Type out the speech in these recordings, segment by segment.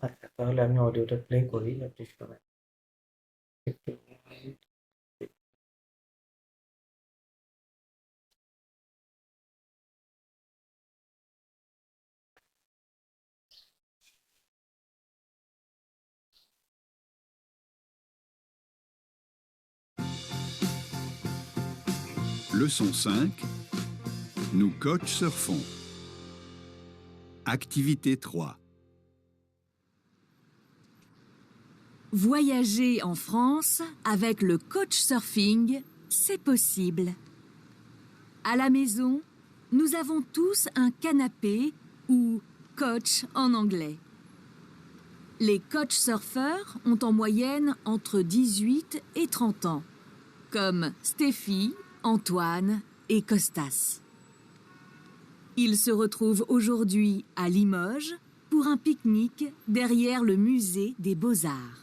আচ্ছা, তাহলে আমি অডিওটা প্লে করি, আপনি শোনেন। একটু Leçon 5. Nous couchsurfons. Activité 3. Voyager en France avec le couchsurfing, c'est possible. À la maison, nous avons tous un canapé ou couch en anglais. Les couchsurfeurs ont en moyenne entre 18 et 30 ans, comme Stéphie, Antoine et Costas. Ils se retrouvent aujourd'hui à Limoges pour un pique-nique derrière le musée des Beaux-Arts.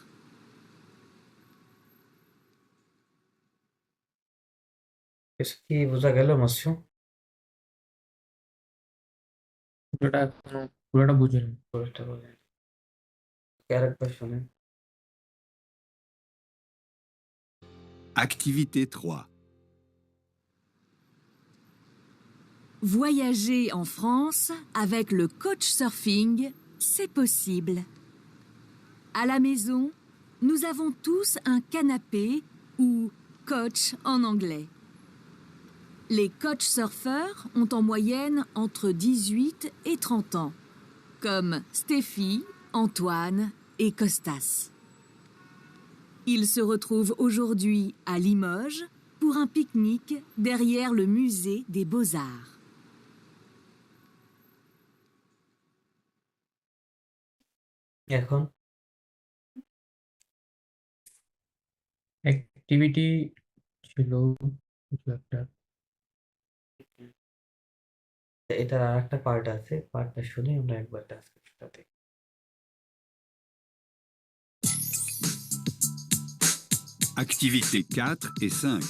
কিছু কি বোঝা গেল মাসু? পুরোটা এখনো পুরোটা বুঝিনি। পুরোটা বলেন, আরেকবার শোনেন। Activité 3. Voyager en France avec le couchsurfing, c'est possible. À la maison, nous avons tous un canapé ou couch en anglais. Les couchsurfeurs ont en moyenne entre 18 et 30 ans, comme Stéphie, Antoine et Costas. Ils se retrouvent aujourd'hui à Limoges pour un pique-nique derrière le musée des Beaux-Arts. এখন activity ছিল কিছু একটা। এটার আর একটা part আছে, পার্টটা শুনে আমরা একবার ট্রান্সক্রিপ্টটা দেখি। Activités 4 et 5.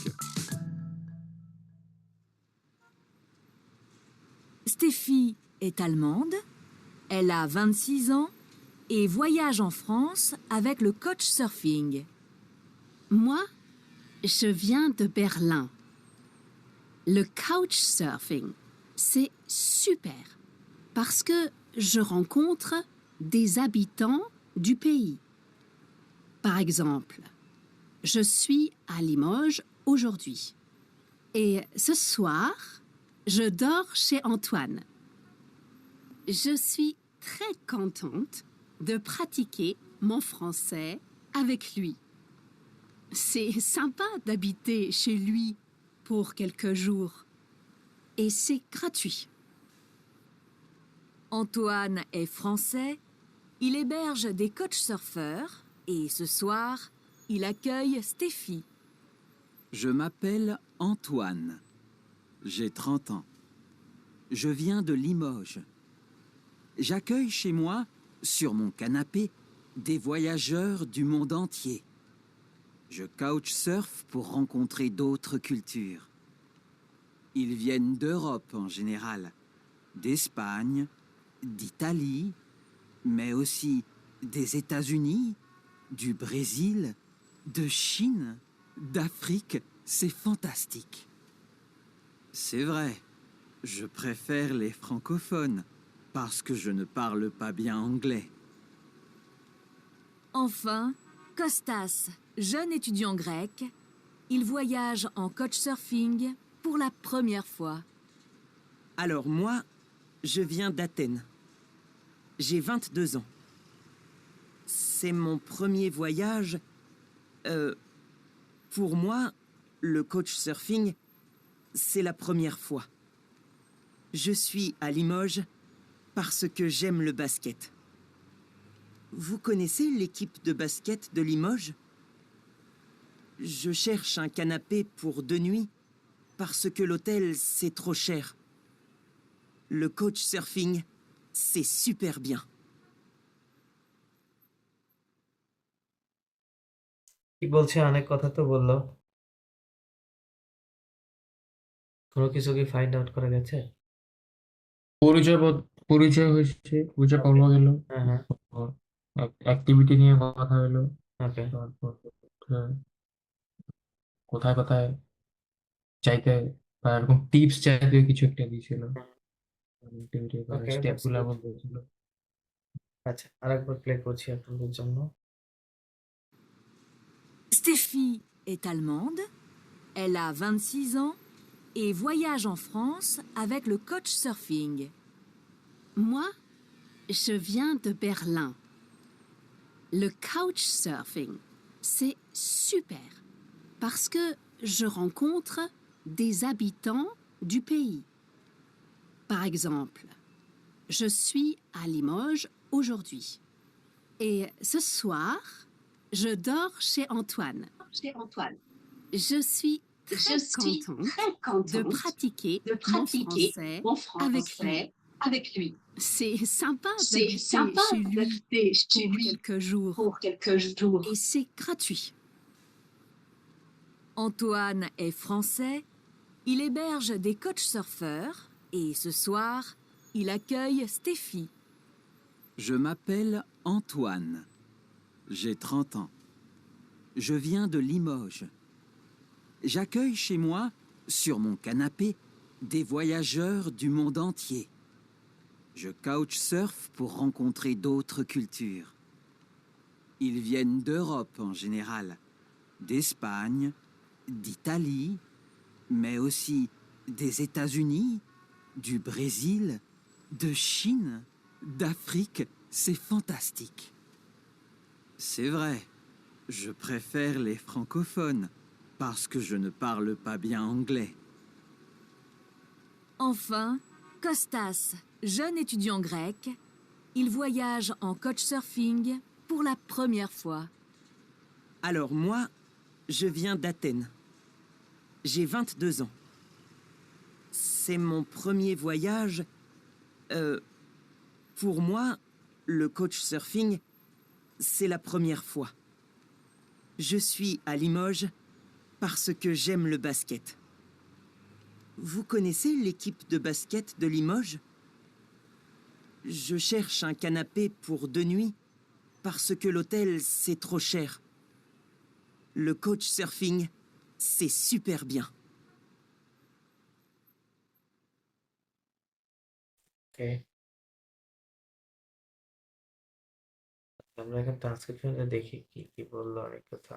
Stéphie est allemande, elle a 26 ans et voyage en France avec le couchsurfing. Moi, je viens de Berlin. Le couchsurfing, c'est super parce que je rencontre des habitants du pays. Par exemple, je suis à Limoges aujourd'hui et ce soir, je dors chez Antoine. Je suis très contente de pratiquer mon français avec lui. C'est sympa d'habiter chez lui pour quelques jours. Et c'est gratuit. Antoine est français, il héberge des couchsurfeurs et ce soir, il accueille Stéphie. Je m'appelle Antoine. J'ai 30 ans. Je viens de Limoges. J'accueille chez moi, sur mon canapé, des voyageurs du monde entier. Je couchsurf pour rencontrer d'autres cultures. Ils viennent d'Europe en général, d'Espagne, d'Italie, mais aussi des États-Unis, du Brésil, de Chine, d'Afrique. C'est fantastique. C'est vrai, je préfère les francophones parce que je ne parle pas bien anglais. Enfin, Costas, jeune étudiant grec, il voyage en couchsurfing pour la première fois. Alors moi, je viens d'Athènes. J'ai 22 ans. C'est mon premier voyage. Pour moi, le couchsurfing, c'est la première fois. Je suis à Limoges parce que j'aime le basket. Vous connaissez l'équipe de basket de Limoges? Je cherche un canapé pour 2 nuits parce que l'hôtel, c'est trop cher. Le couchsurfing, c'est super bien. কি বলছে? অনেক কথা তো বললো, কোনো কিছু কি find out করা গেছে? পরিচয় হয়েছে, পরিচয় পাওয়া গেল। হ্যাঁ হ্যাঁ, অ্যাক্টিভিটি নিয়ে কথা হলো, ওকে তারপর হচ্ছে কোথায় কোথায় চাইতে বা এরকম টিপস জাতীয় কিছু একটা দিয়েছিল, অ্যাক্টিভিটি করার ওকে স্টেপ দ্যাটস গুলা গুড। বলতেছিল। আচ্ছা আরেকবার প্লে করছি আপনাদের জন্য। Stéphie est allemande, elle a 26 ans et voyage en France avec le coach surfing. Moi, je viens de Berlin. Le couchsurfing, c'est super parce que je rencontre des habitants du pays. Par exemple, je suis à Limoges aujourd'hui et ce soir, je dors chez Antoine. Je suis très contente de pratiquer mon français avec lui. C'est sympa d'habiter chez lui pour quelques jours et c'est gratuit. Antoine est français, il héberge des coachs surfeurs et ce soir, il accueille Stéphie. Je m'appelle Antoine. J'ai 30 ans. Je viens de Limoges. J'accueille chez moi, sur mon canapé, des voyageurs du monde entier. Je couchsurf pour rencontrer d'autres cultures. Ils viennent d'Europe en général, d'Espagne, d'Italie, mais aussi des États-Unis, du Brésil, de Chine, d'Afrique. C'est fantastique. C'est vrai, je préfère les francophones parce que je ne parle pas bien anglais. Enfin, Kostas, jeune étudiant grec, il voyage en couchsurfing pour la première fois. Alors moi, je viens d'Athènes. J'ai 22 ans. C'est mon premier voyage. Pour moi, le couchsurfing, c'est la première fois. Je suis à Limoges parce que j'aime le basket. Vous connaissez l'équipe de basket de Limoges? Je cherche un canapé pour 2 nuits parce que l'hôtel, c'est trop cher. Le couchsurfing, c'est super bien. ওকে আমরা এখন ট্রান্সক্রিপশনে দেখি কি কি বললো অনেক কথা।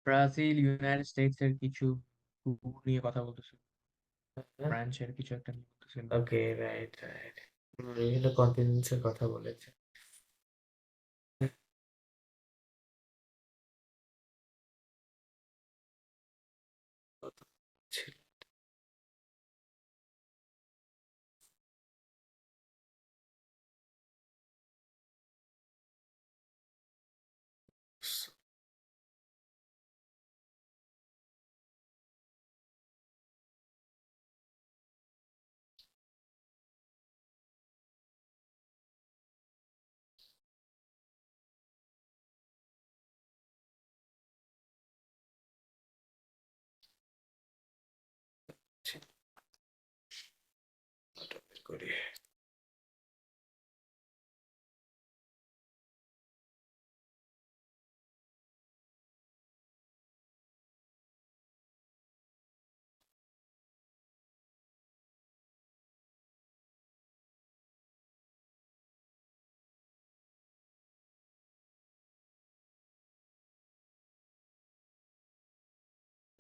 Brazil, United states এর কিছু ট্যুর নিয়ে কথা বলতেছিল, ফ্রান্সের কিছু একটা নিয়ে বলতেছিল। ওকে রাইট রাইট বিভিন্ন কন্টিনেন্টসের কথা বলেছে। ছিল। ওটা বের করি।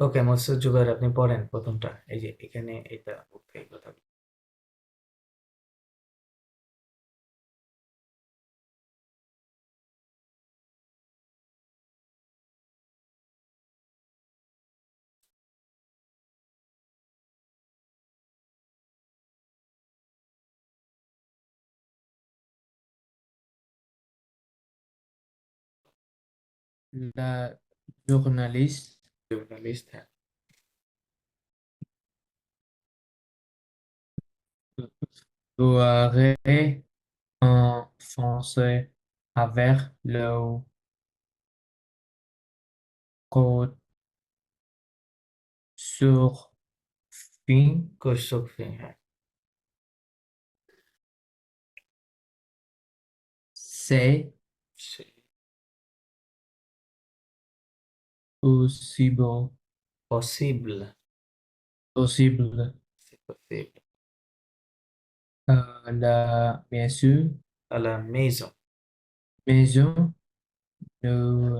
ওকে মোস্তাক জুবায়ের আপনি পড়েন প্রথমটা, এই যে এখানে এটা ওকে এই কথা। La journaliste জুর্নালিস্ট হ্যাঁ doit en français avec le surfing, কোচসুফিং, হ্যাঁ। c'est সে- possible, possible, possible. c'est possible. Bien sûr, À la maison, maison, nous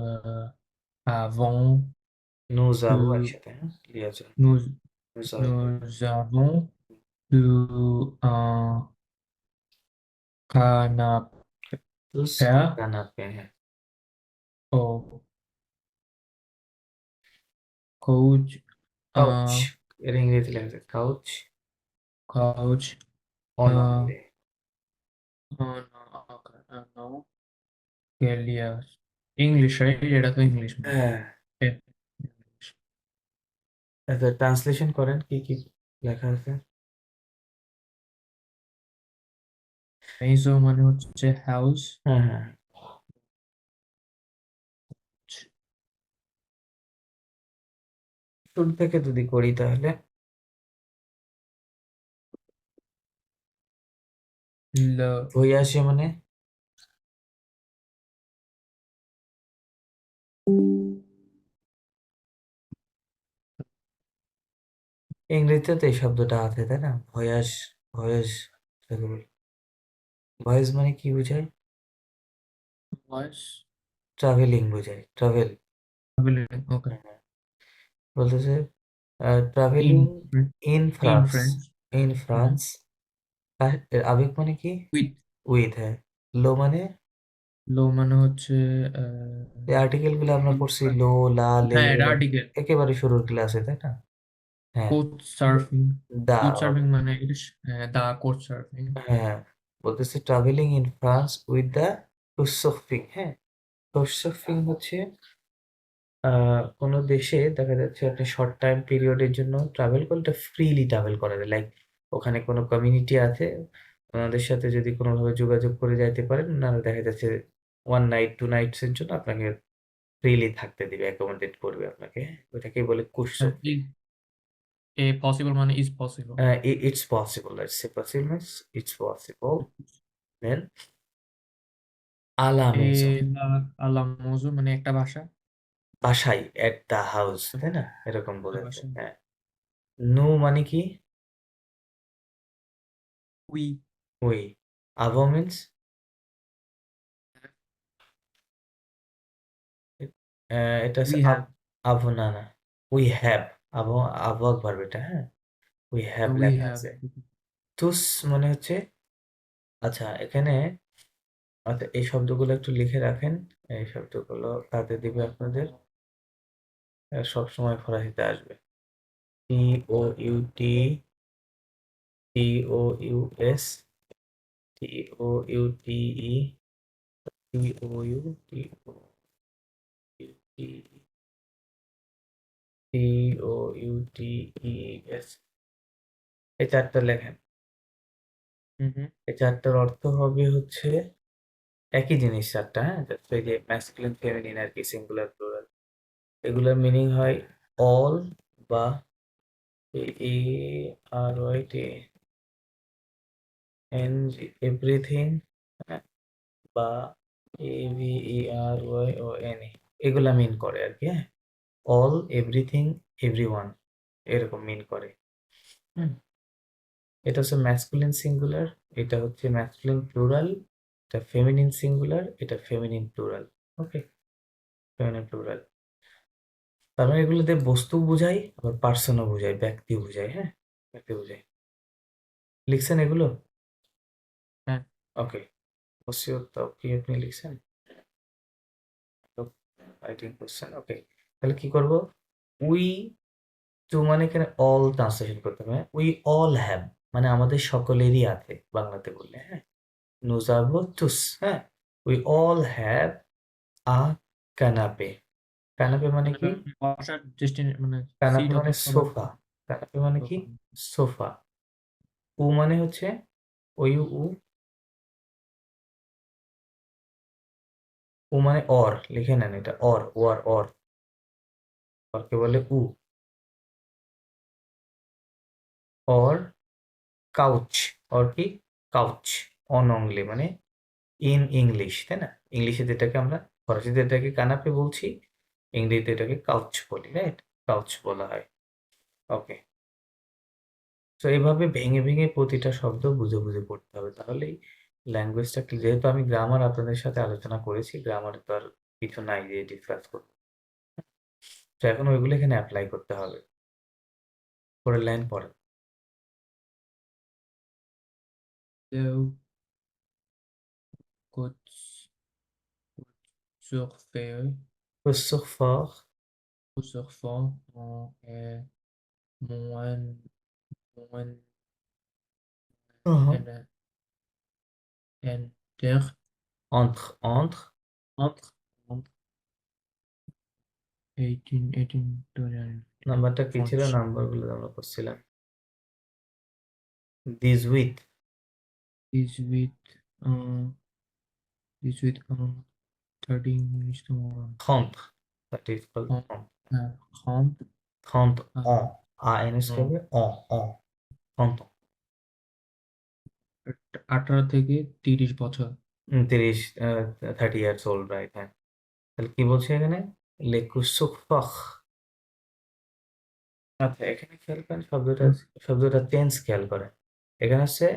avons, nous avons euh, একসাথে, হ্যাঁ, লিয়াজোন, nous, nous avons nous avons un canapé tous un canapé, হ্যাঁ। au couch, couch, un এর ইংরেজি লেখা আছে couch, couch, on un, only, no, English, right? এটা তো English মানে হ্যাঁ। আচ্ছা, ট্রান্সলেশন করেন কি কি লেখা আছে। মেইজো মানে হচ্ছে হাউস, হ্যাঁ হ্যাঁ, শুরু থেকে যদি করি তাহলে ভূয়াসে মানে ইংরেজিতে তো এই শব্দটা আছে তাই না, ভয়াস, ভয়েস, ভয়েস মানে কি বোঝায়, ভয়েস ট্রাভেলিং বোঝায়, ট্রাভেল। ওকে বলতেছে in travelling in in France, French in France. এর আবেগ মানে কি, উইথ উইথ, হ্যাঁ। লো মানে লো মানে হচ্ছে এই আর্টিকেল গুলো আমরা পড়ছি, লো, লা, লে, হ্যাঁ এটা এগুলো আর্টিকেল একেবারে শুরুর ক্লাসে তাই না। হ্যাঁ, কোচ সার্ফিং, দা, কোচ সার্ফিং মানে দা কোচ সার্ফিং হ্যাঁ, বলতেছে travelling in France with the couchsurfing, হ্যাঁ। couchsurfing হচ্ছে কোনো দেশে দেখা যাচ্ছে আপনি শর্ট টাইম পিরিয়ডের জন্য ট্রাভেল করলে ফ্রিলি ট্রাভেল করা যায়, লাইক ওখানে কোনো কমিউনিটি আছে, ওনাদের সাথে যদি কোনোভাবে যোগাযোগ করে যাইতে পারেন, নাহলে দেখা যাচ্ছে 1 নাইট 2 নাইটস এর জন্য আপনাকে ফ্রিলি থাকতে দিবে, অ্যাকোমোডেট করবে আপনাকে, ওটাকেই বলে couchsurfing। এ পসিবল মানে is possible It's possible, let's say possible means it's possible. Then à la A maison, আলামোজো মানে একটা ভাষা বাসায়, at the house, তাই না, এরকম একটা বোঝাচ্ছে, ভাষা হ্যাঁ। নো মানে কি, উই ওই। avant means এটা হচ্ছে উই হ্যাভ আভো, না না, উই হ্যাভ, আভো, আভাগ ভার্ব এটা, হ্যাঁ। উই হ্যাভ উই লেখা হ্যাভ আছে। তুস মানে হচ্ছে, আচ্ছা এখানে, আচ্ছা এই শব্দগুলো একটু লিখে রাখেন, এই শব্দগুলো কাজে দিবে আপনাদের, সব সময় ফরাসিতে আসবে। টি ও ইউ টি, টি ও ইউ এস, টি ও ইউ টি ই, টি ও ইউ টি ও ইউ টি, টি ও ইউ টি ই এস, এই চারটা লেখেন। এই চারটার অর্থ হবে হচ্ছে একই জিনিস চারটা, হ্যাঁ। Just এই যে ম্যাসকুলিন, ফেমিনিন আর কি, সিঙ্গুলার, প্লুরাল, এগুলোর মিনিং হয় অল বা A R Y T N G, everything, হ্যাঁ, বা A V E R Y O N E, এগুলা মিন করে আর কি, হ্যাঁ। অল, এভরিথিং, এভরিওয়ান, এরকম মিন করে। হুম, এটা হচ্ছে ম্যাসকুলিন সিঙ্গুলার, এটা হচ্ছে ম্যাসকুলিন প্লুরাল, এটা ফেমিনিন সিঙ্গুলার, এটা ফেমিনিন প্লুরাল। ওকে, ফেমিনিন প্লুরাল। তার মানে এগুলোতে বস্তু বোঝায়, আবার পার্সনও বোঝায়, ব্যক্তি বোঝায়, হ্যাঁ, ব্যক্তি বোঝায়। লিখছেন এগুলো? হ্যাঁ ওকে, অবশ্যই তো কি আপনি লিখছেন, রাইটিং করছেন, ওকে। তাহলে কি করব, উই টু মানে এখানে অল ট্রান্সলেশন করতে হবে, উই অল হ্যাভ মানে আমাদের সকলেরই আছে বাংলাতে বললে, হ্যাঁ। nous avons tous, হ্যাঁ, উই অল হ্যাভ আ ক্যানাপে। ক্যানাপে মানে কি, বসার মানে ক্যানাপে সিট মানে অথবা সোফা, ক্যানাপে মানে কি সোফা সোফা। উ মানে হচ্ছে ওই উ, উ মানে অর, লিখে নেন এটা, অর, ওয়ার, অর, অরকে বলে উ। অর কাউচ, অর কি কাউচ, অন অনলি মানে ইন ইংলিশ, তাই না? ইংলিশে যেটাকে আমরা, ফরাসিতে এটাকে কানাপে বলছি, ইংরেজিতে এটাকে কাউচ বলি, রাইট? কাউচ বলা হয়। ওকে, তো এইভাবে ভেঙে ভেঙে প্রতিটা শব্দ বুঝে বুঝে পড়তে হবে, তাহলেই ল্যাঙ্গুয়েজটা যেহেতু আমি গ্রামার আপনাদের সাথে আলোচনা করেছি, গ্রামার তো আর কিছু নাই যে ডিসকাস করতে, তো এখন ওইগুলো এখানে অ্যাপ্লাই করতে হবে। পরের লাইন পড়ে। Le coach surfer, Fort, surfant est moins, moins, en, inter, entre, entre, entre 18 নাম্বারটা কি ছিল? French, নাম্বারগুলো আমরা করছিলাম। This with, 18, 18, 13 minutes tomorrow. trente, that is called Trente, trente. 30, Trente, uh, ANS কি হবে? trente, 18 থেকে 30 বছর। 30, 30 ইয়ার্স ওল্ড, রাইট? হ্যাঁ, তাহলে কি বলছে এখানে? Le Coussoufach। আচ্ছা, এখানে খেয়াল করেন শব্দটা টেন্স খেয়াল করেন। এখানে হচ্ছে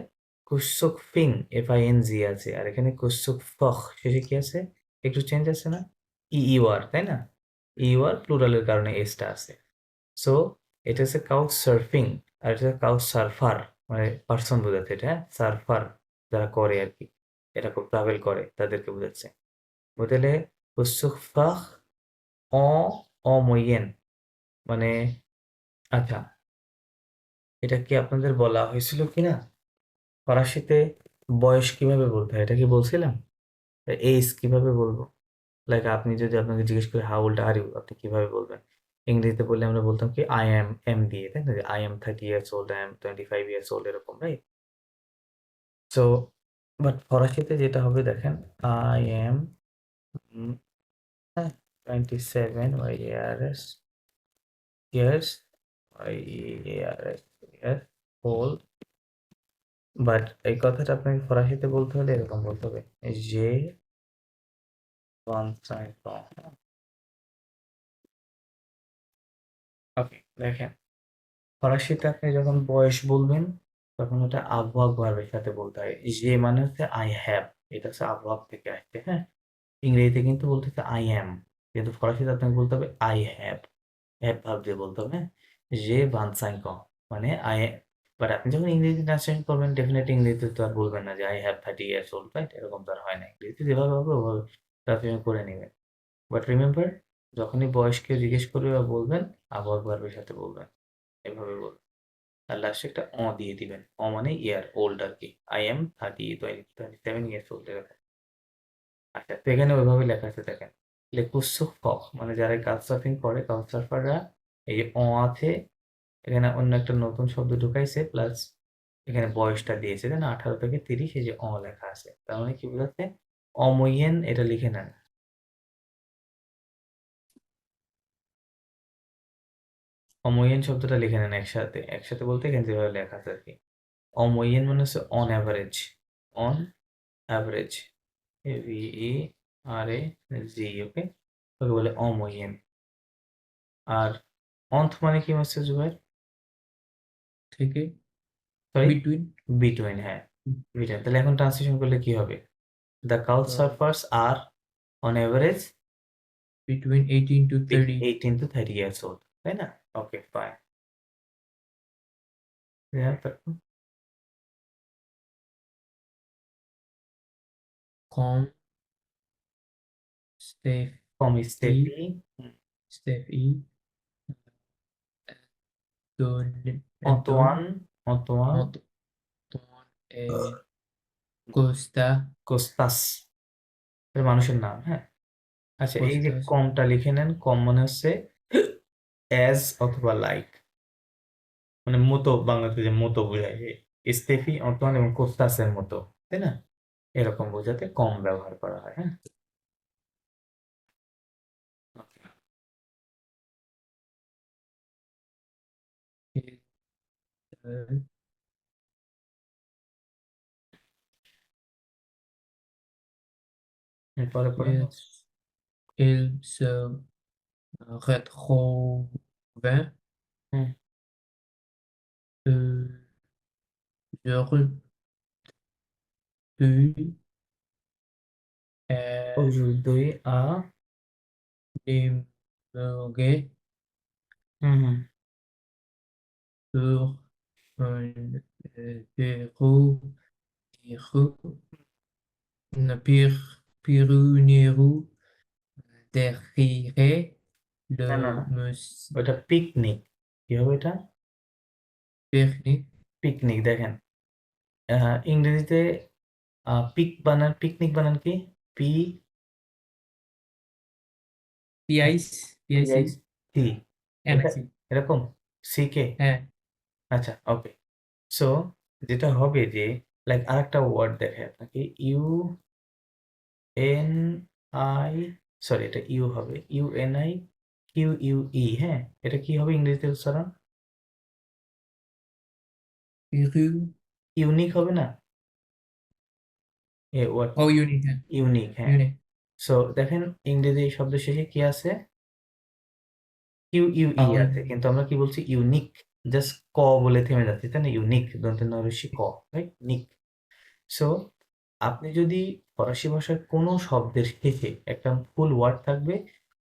কুসুক ফিং, FING আছে, আর এখানে কুসুক ফখ শেষে কি আছে? একটু চেঞ্জ আছে না? ইউআর, তাই না? ইউআর প্লুরালের কারণে এসটা আছে। সো এটা হচ্ছে কাউচ সার্ফিং, আর এটা কাউচ সার্ফার, মানে পার্সন বোঝাচ্ছে এটা, হ্যাঁ? সার্ফার যারা করে আর কি, এটা খুব ট্রাভেল করে তাদেরকে বোঝাচ্ছে। বুঝলে কুসুক ফখ অ অময়েন মানে, আচ্ছা, এটা কি আপনাদের বলা হয়েছিল কিনা? ফরাসিতে বয়স কিভাবে বলতে হয় এটা কি বলছিলাম? এইজ কিভাবে বলবো? লাইক আপনি যদি আপনাকে জিজ্ঞেস করি হাউ ওল্ড আর ইউ, আপনি কিভাবে বলবেন? ইংরেজিতে বললে আমরা বলতাম কি আই এম, এম দিয়ে, তাই না? I am 30 years old, I am 25 years old, এরকম, রাইট? সো বাট ফরাসিতে যেটা হবে দেখেন, I am 27 years, years, years, years old. But এই কথাটা আপনাকে ফরাসিতে বলতে হলে এরকম বলতে হবে, যে 25 ans। ওকে, দেখেন, ফরাসিতে আপনি যখন বয়স বলবেন তখন ওটা আবহাওয়া ভার্বের সাথে বলতে হয়। যে মানে হচ্ছে আই হ্যাভ, এটা হচ্ছে আবহাওয়া থেকে আসছে, হ্যাঁ? ইংরেজিতে কিন্তু বলতেছে আই অ্যাম, কিন্তু ফরাসিতে আপনাকে বলতে হবে আই হ্যাভ, হ্যাভ ভার্ব দিয়ে বলতে হবে, হ্যাঁ? যে 25 ans মানে আই, বাট আপনি যখন ইংরেজি ট্রান্সলেশন করবেন ডেফিনেটলি ইংরেজিতে তো আর বলবেন না যে I have 30 years old, right? এরকম তো আর হয় না, ইংরেজিতে যেভাবে হবে ওভাবে ট্রান্সলেশন করে নেবেন। বাট রিমেম্বার, যখনই বয়স কেউ জিজ্ঞেস করবে বা বলবেন, আবহাওয়া ভার্বের সাথে বলবেন, এভাবে বলবেন। আর লাস্টে একটা দিয়ে দিবেন, মানে ইয়ার ওল্ড আর কি, আই এম 27 ইয়ার্স ওল্ড, এরকম। আচ্ছা, তো এখানে ওইভাবে লেখা আছে দেখেন, লেকুসুক ফক মানে যারা কাউচ সার্ফিং করে, কাউচ সার্ফাররা, এই যে আছে, এখানে অন্য একটা নতুন শব্দ ঢুকাইছে, প্লাস এখানে বয়সটা দিয়েছে, তাই না? 18 থেকে 30, এই যে লেখা আছে, তার মানে কি বোঝাচ্ছে? অমইয়েন, এটা লিখে নেন। অমোইয়েন শব্দটা লিখে নেন একসাথে, একসাথে বলতে এখানে যেভাবে লেখা আছে আর কি। অমোইয়েন মানে হচ্ছে on average, on average, AVERAG, okay, okay বলে অমোইয়েন। আর অন্থ মানে কি হচ্ছে জুবাইর? থেকে সরি, between, বিটুইন, হ্যাঁ, বিটুইন। তাহলে এখন ট্রান্সলেশন করলে কি হবে? The couch surfers are on average between 18 to 30, 18 to 30 years old, তাই না? Okay, fine. comme কম Steffi, Steffi, Steffi, Don, Antoine, Don, Antoine Antoine, Costa, Costas, এটা মানুষের নাম, হ্যাঁ? আচ্ছা, এই যে Costas, কমটা লিখে নেন, কম মানে হচ্ছে অ্যাজ অথবা লাইক, মানে মতো, বাংলাতে যে মতো বোঝায়, যে স্টেফি, অন্তোয়ান এবং কোস্তাসের মতো, তাই না? এরকম বোঝাতে কম ব্যবহার করা হয়, হ্যাঁ? পরে পরে il se retrouve হুম aujourd'hui est aujourd'hui à demeuré হুম sur un bureau Pirunero derrière না le না না musée ওটা পিকনিক কি হবে এটা Bernier. পিকনিক দেখেন ইংরেজিতে পিকনিক বানান কি পি PIC, সি এটা NIC. এরকম সি কে হ্যাঁ আচ্ছা ওকে সো যেটা হবে যে লাইক আরেকটা ওয়ার্ড দেখে আপনাকে ইউ এন আই সরি এটা ইউ হবে U N I Q U E হ্যাঁ এটা কি হবে ইংরেজিতে উচ্চারণ Peru. ইউনিক হবে না এ ওয়ার্ড Oh, unique, হ্যাঁ ইউনিক হ্যাঁ unique. সো দেখেন ইংরেজি এই শব্দ শেষে কি আছে কিউ ইউ ই তাহলে আছে কিন্তু আমরা কি বলছি ইউনিক জাস্ট ক বলে থেমে যাচ্ছি তাই না ইউনিক দন্তের নরসি ক রাইট নিক সো আপনি যদি ফরাসি ভাষার কোনো শব্দের শেষে একটা ফুল ওয়ার্ড থাকবে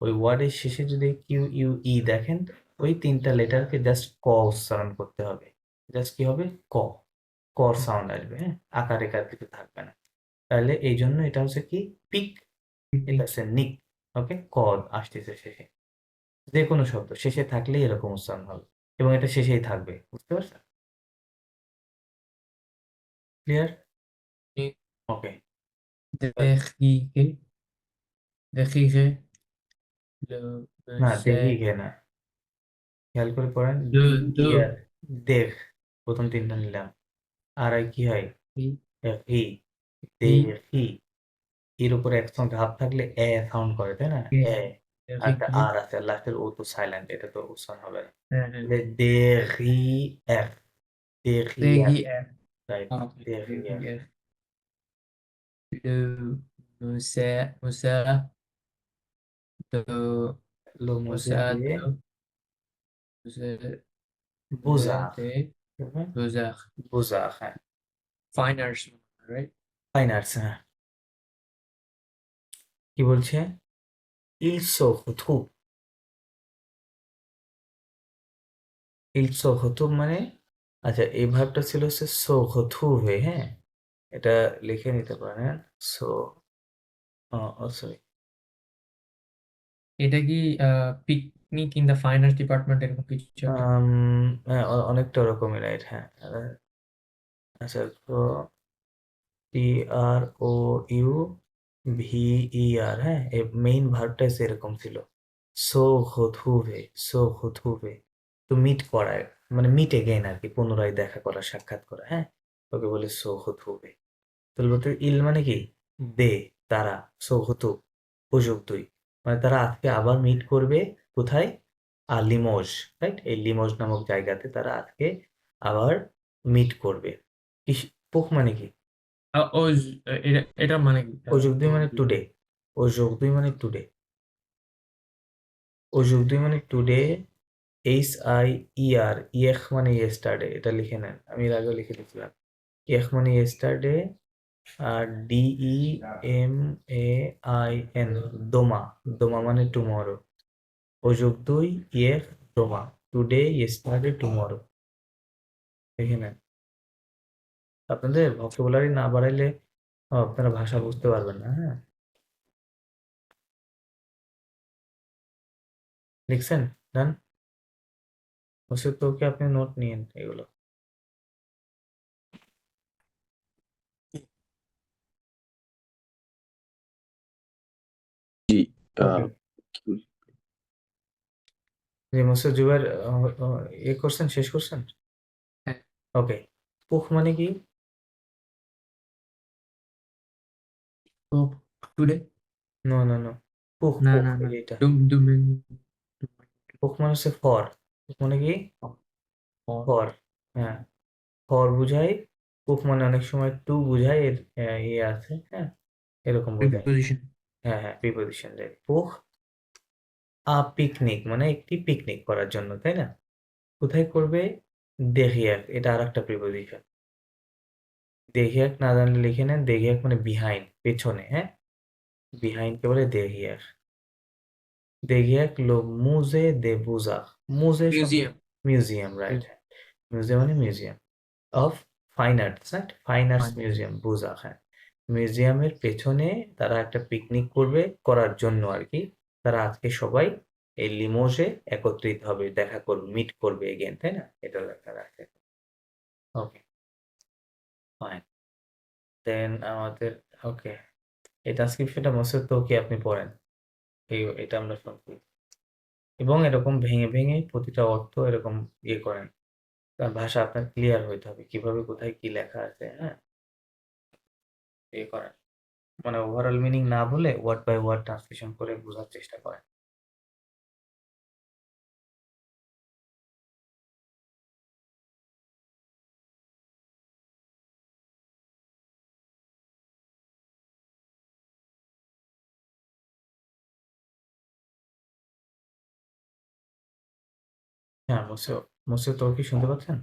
ওই ওয়ার্ডের শেষে যদি কিউ ইউ ই দেখেন ওই তিনটা লেটারকে জাস্ট ক উচ্চারণ করতে হবে জাস্ট কি হবে ক কর সাউন্ড আসবে হ্যাঁ আকার একার কিছু থাকবে না তাহলে এই জন্য এটা হচ্ছে কি পিক এটা হচ্ছে নিক ওকে ক আসতেছে শেষে যে কোনো শব্দ শেষে থাকলেই এরকম উচ্চারণ হবে এবং এটা শেষেই থাকবে বুঝতে পারছেন ক্লিয়ার ওকে derrière le না দেখি musée গে না খেয়াল করে পড়েন de ডি de ইয়ার দেখ প্রথম তিনটা নিলাম আর আই কি হয় ই দেখি এর উপরে একসঙ্গে হাত থাকলে এ সাউন্ড করে তাই না এ আর একটা derrière আর আছে লাস্টের ও তো সাইলেন্ট এটা তো উচ্চারণ হবে না হ্যাঁ হ্যাঁ দেখি এর দেখি এর derrière রাইট ah, দেখি এর derrière le musée de লো মোজে musée দে de musée বুজার de Beaux-Arts বুজার হ্যাঁ fine arts right fine arts হ্যাঁ কি বলছে il se retrouve il se retrouve মানে আচ্ছা এই ভার্বটা ছিল হচ্ছে se retrouve হ্যাঁ এটা লিখে নিতে পারেন সো সরি এটা কি picnic in the fine arts department এরকম কিছু একটা হ্যাঁ অনেকটা ওরকমই রাইট হ্যাঁ আচ্ছা তো টি আর ও ইউ ভি ই আর হ্যাঁ মেইন ভার্বটা সেরকম ছিল সো হথুবে সো হথুবে তো মিট করায় মানে মিট এগেইন আর কি পুনরায় দেখা করা সাক্ষাৎ করা হ্যাঁ ওকে বলে সো হথুবে তাহলে বলতে ইল মানে কি দে তারা সো হতু সুযোগ দুই মানে তারা আজকে আবার মিট করবে কোথায় লিমোজ রাইট এই লিমোজ নামক জায়গাতে তারা আজকে আবার মিট করবে পোক মানে কি ও এটা মানে কি অযুগ্ধি মানে টুডে অযুগ্ধি মানে টুডে অযুগ্ধি মানে টুডে এইচ আই ই আর ইয়েখ মানে ইয়েস্টারডে এটা লিখে নেন আমি এর আগেও লিখে দিয়েছিলাম ইয়েখ মানে ইয়েস্টারডে আর D E M A I N দোমা দোমা মানে টুমরো অযুগ্ধই ইয়েখ দোমা টুডে ইয়েস্টারডে টুমরো লিখে নেন আপনাদের ভোকাবুলারি না বাড়াইলে আপনারা ভাষা বুঝতে পারবেন না হ্যাঁ লিখছেন ডান ওষুধ তো ওকে আপনি নোট নিয়েন এগুলো জি ওকে যে মোসা জুবাইর ইয়ে করছেন শেষ করছেন হ্যাঁ। ওকে পুখ মানে কি তো টুডে নো নো নো পুখ না পুখ না না এই যে এটা ডুমেন পুখ মানে হচ্ছে ফর পুখ মানে কি ফর হ্যাঁ ফর বুঝায়, কুক মানে অনেক সময় টু বুঝায়, এর ইয়ে আছে, হ্যাঁ, এরকম বোঝায়। প্রিপোজিশন। হ্যাঁ হ্যাঁ, প্রিপোজিশন দেয়। পুখ পিকনিক মানে একটি পিকনিক করার জন্য, তাই না? কোথায় করবে? দেখিয়াক, এটা আর একটা প্রিপোজিশন। দেখিয়াক না জানলে লিখে নেন, দেখিয়াক মানে বিহাইন্ড, পেছনে, হ্যাঁ, বিহাইন্ড কে বলে দেখিয়াক। দেখিয়াক লো মুজে দে বুজাক, মুজে মিউজিয়াম। মিউজিয়াম, রাইট, হ্যাঁ, মিউজিয়াম মানে museum of fine arts, right, fine arts museum, বুজাক, হ্যাঁ। মিউজিয়ামের পেছনে তারা একটা পিকনিক করবে, করার জন্য আর কি। তারা আজকে সবাই এই লিমোজে একত্রিত হবে, দেখা করবে, মিট করবে এগেন, তাই না? এটা লেখা আছে। ওকে, ফাইন। দেন আমাদের, ওকে, এই ট্রান্সক্রিপশনটা মোস্ট তো কি আপনি পড়েন, এটা আমরা শুনছি, এবং এরকম ভেঙে ভেঙে প্রতিটা অর্থ এরকম ইয়ে করেন, কারণ ভাষা আপনার ক্লিয়ার হইতে হবে, কিভাবে কোথায় কি লেখা আছে, হ্যাঁ, ইয়ে করেন, মানে ওভারঅল মিনিং না বলে ওয়ার্ড বাই ওয়ার্ড ট্রান্সলেশন করে বোঝার চেষ্টা করেন। হ্যাঁ, মুসে তোর কি শুনতে পাচ্ছেন?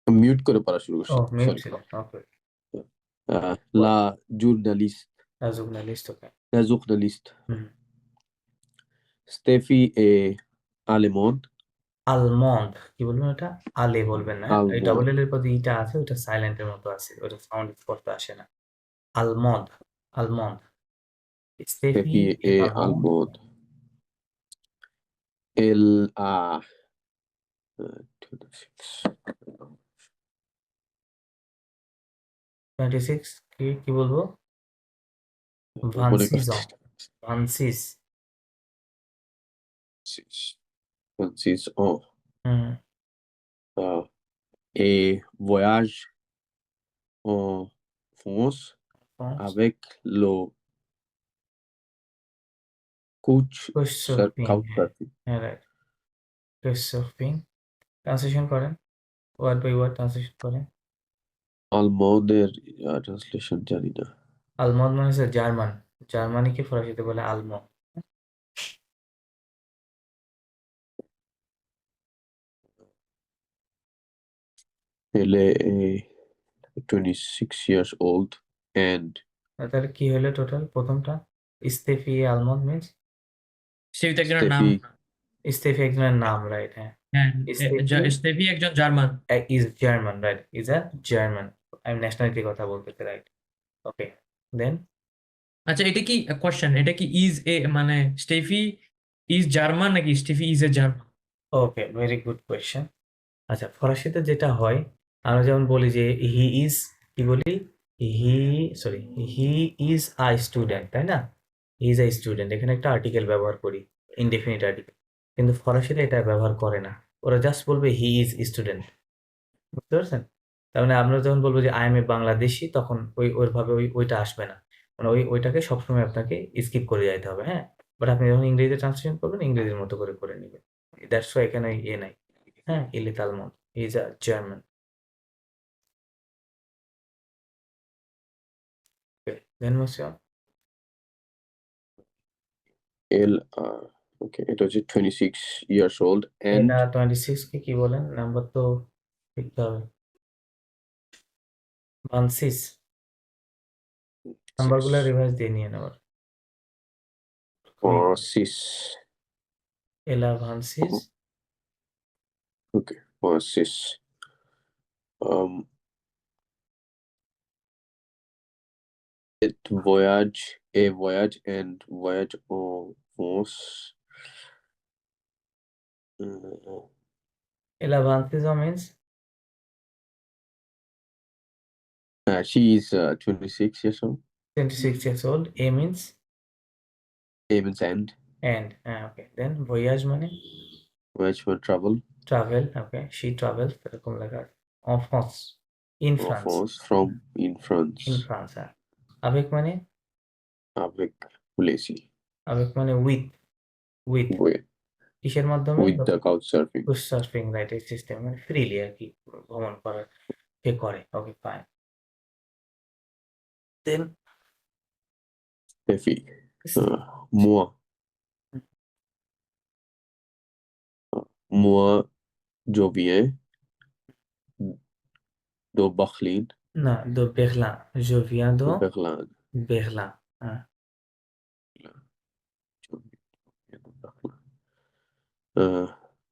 মিউট করে পড়া শুরু ও, করছি, মিউট সরি। ছিল, ওকে। La journaliste, রাজুগনালিস্ট, ওকে। la journaliste, হুম। Steffi est allemande, আলমন্ড কি বলবেন? ওটা আলে বলবেন না, হ্যাঁ? এই ডাবল allemande, এল এর পরে ইটা আছে, ওটা সাইলেন্টের মতো আছে, ওটা সাউন্ড স্পষ্ট আসে না। Almond, almond. স্টেফি Steffi A est almond, allemande. Elle a 26 কি বলবো? মনে ভানসিজন, করছি ভানসিস। 26 ans. হুম, Et voyage en France France, avec le coach couchsurfing, হ্যাঁ, couchsurfing. হ্যাঁ, রাইট, couchsurfing। ট্রান্সলেশন করেন, ওয়ার্ড বাই ওয়ার্ড ট্রান্সলেশন করেন। আলমন্ডের ট্রান্সলেশন জানি না। আলমন্ড মানে হচ্ছে জার্মান, জার্মানিকে ফরাসিতে বলে almond. Elle est 26 years old and তাহলে কি হলো টোটাল প্রথমটা? স্টেফি আলমন্ড মিন্স স্টেফি তো একজনের নাম। Steffi স্টেফি একজনের নাম, রাইট, হ্যাঁ। হ্যাঁ, স্টেফি স্টেফি একজন German. Is German, right, is a German. আমি ন্যাশনালিটির কথা বলতেছি, রাইট, ওকে। দেন আচ্ছা, এটা কি কোশ্চেন, এটা কি ইজ এ মানে স্টেফি ইজ জার্মান নাকি স্টেফি is a German? Okay, very good question. আচ্ছা, ফরাসিতে যেটা হয়, আমরা যেমন বলি যে হি ইজ, কি বলি? He, sorry, he is a student, তাই না? হি ইজ আ স্টুডেন্ট, এখানে একটা আর্টিকেল ব্যবহার করি, ইনডেফিনিট আর্টিকেল। কিন্তু ফরাসিতে এটা ব্যবহার করে না, ওরা জাস্ট বলবে হি ইজ স্টুডেন্ট, বুঝতে পারছেন? তার মানে আমরা যখন বলবো যে আই এম এ বাংলাদেশি, তখন ওইভাবে ওইটা আসবে না, মানে ওইটাকে সবসময় আপনাকে স্কিপ করে যাইতে হবে, হ্যাঁ। বাট আপনি যখন ইংরেজিতে ট্রান্সলেশন করবেন, ইংরেজির মতো করে নেবেন। দ্যাটস ওয়াই এখানে ইয়ে নাই, হ্যাঁ, ইলিত আলমন্ড ইজ আ জার্মান। দেন মুসিয়া, Elle okay, it was 26 years old and এটা 26 কে কি বলেন? নাম্বার তো লিখতে হবে। ভানসিস, নাম্বারগুলো রিভাইজ দিয়ে নিয়ে নেওয়ার। Francis. এলা ভানসিস, Okay, Francis. Et voyage and voyage en France. এলা ভানসিস means She is 26 years old. 26 years old. A means Aim's end. and, okay. Then voyage মানে Voyage for travel. travel, okay. She travels, এরকম লেখা আছে। En France, in En France, France, from in France. in France, হ্যাঁ। avec মানে Avec Blessy. avec মানে with, Oui. কিসের মাধ্যমে? with the couch surfing. couch surfing, right, এই system মানে ফ্রিলি আর কি ভ্রমণ করার সে করে। Okay fine. Then Steffi, moi, moi, je viens de Berlin, না, de Berlin, je viens de Berlin. Berlin, হ্যাঁ। Je viens de Berlin.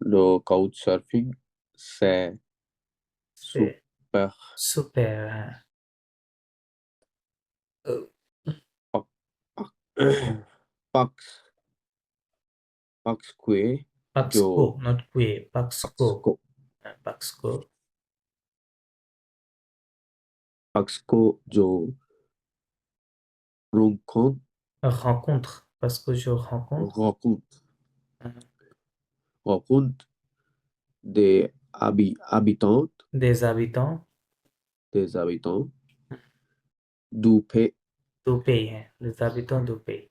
Le couch surfing, c'est C'est super. super, হ্যাঁ। Pax, Paxque, Paxco, not que, Paxco, Paxco, হ্যাঁ, Paxco, Paxco, je rencontre, rencontre, parce que je rencontre rencontre, হ্যাঁ, rencontre des habitants, des habitants du pays, du pays, হ্যাঁ, des habitants du pays।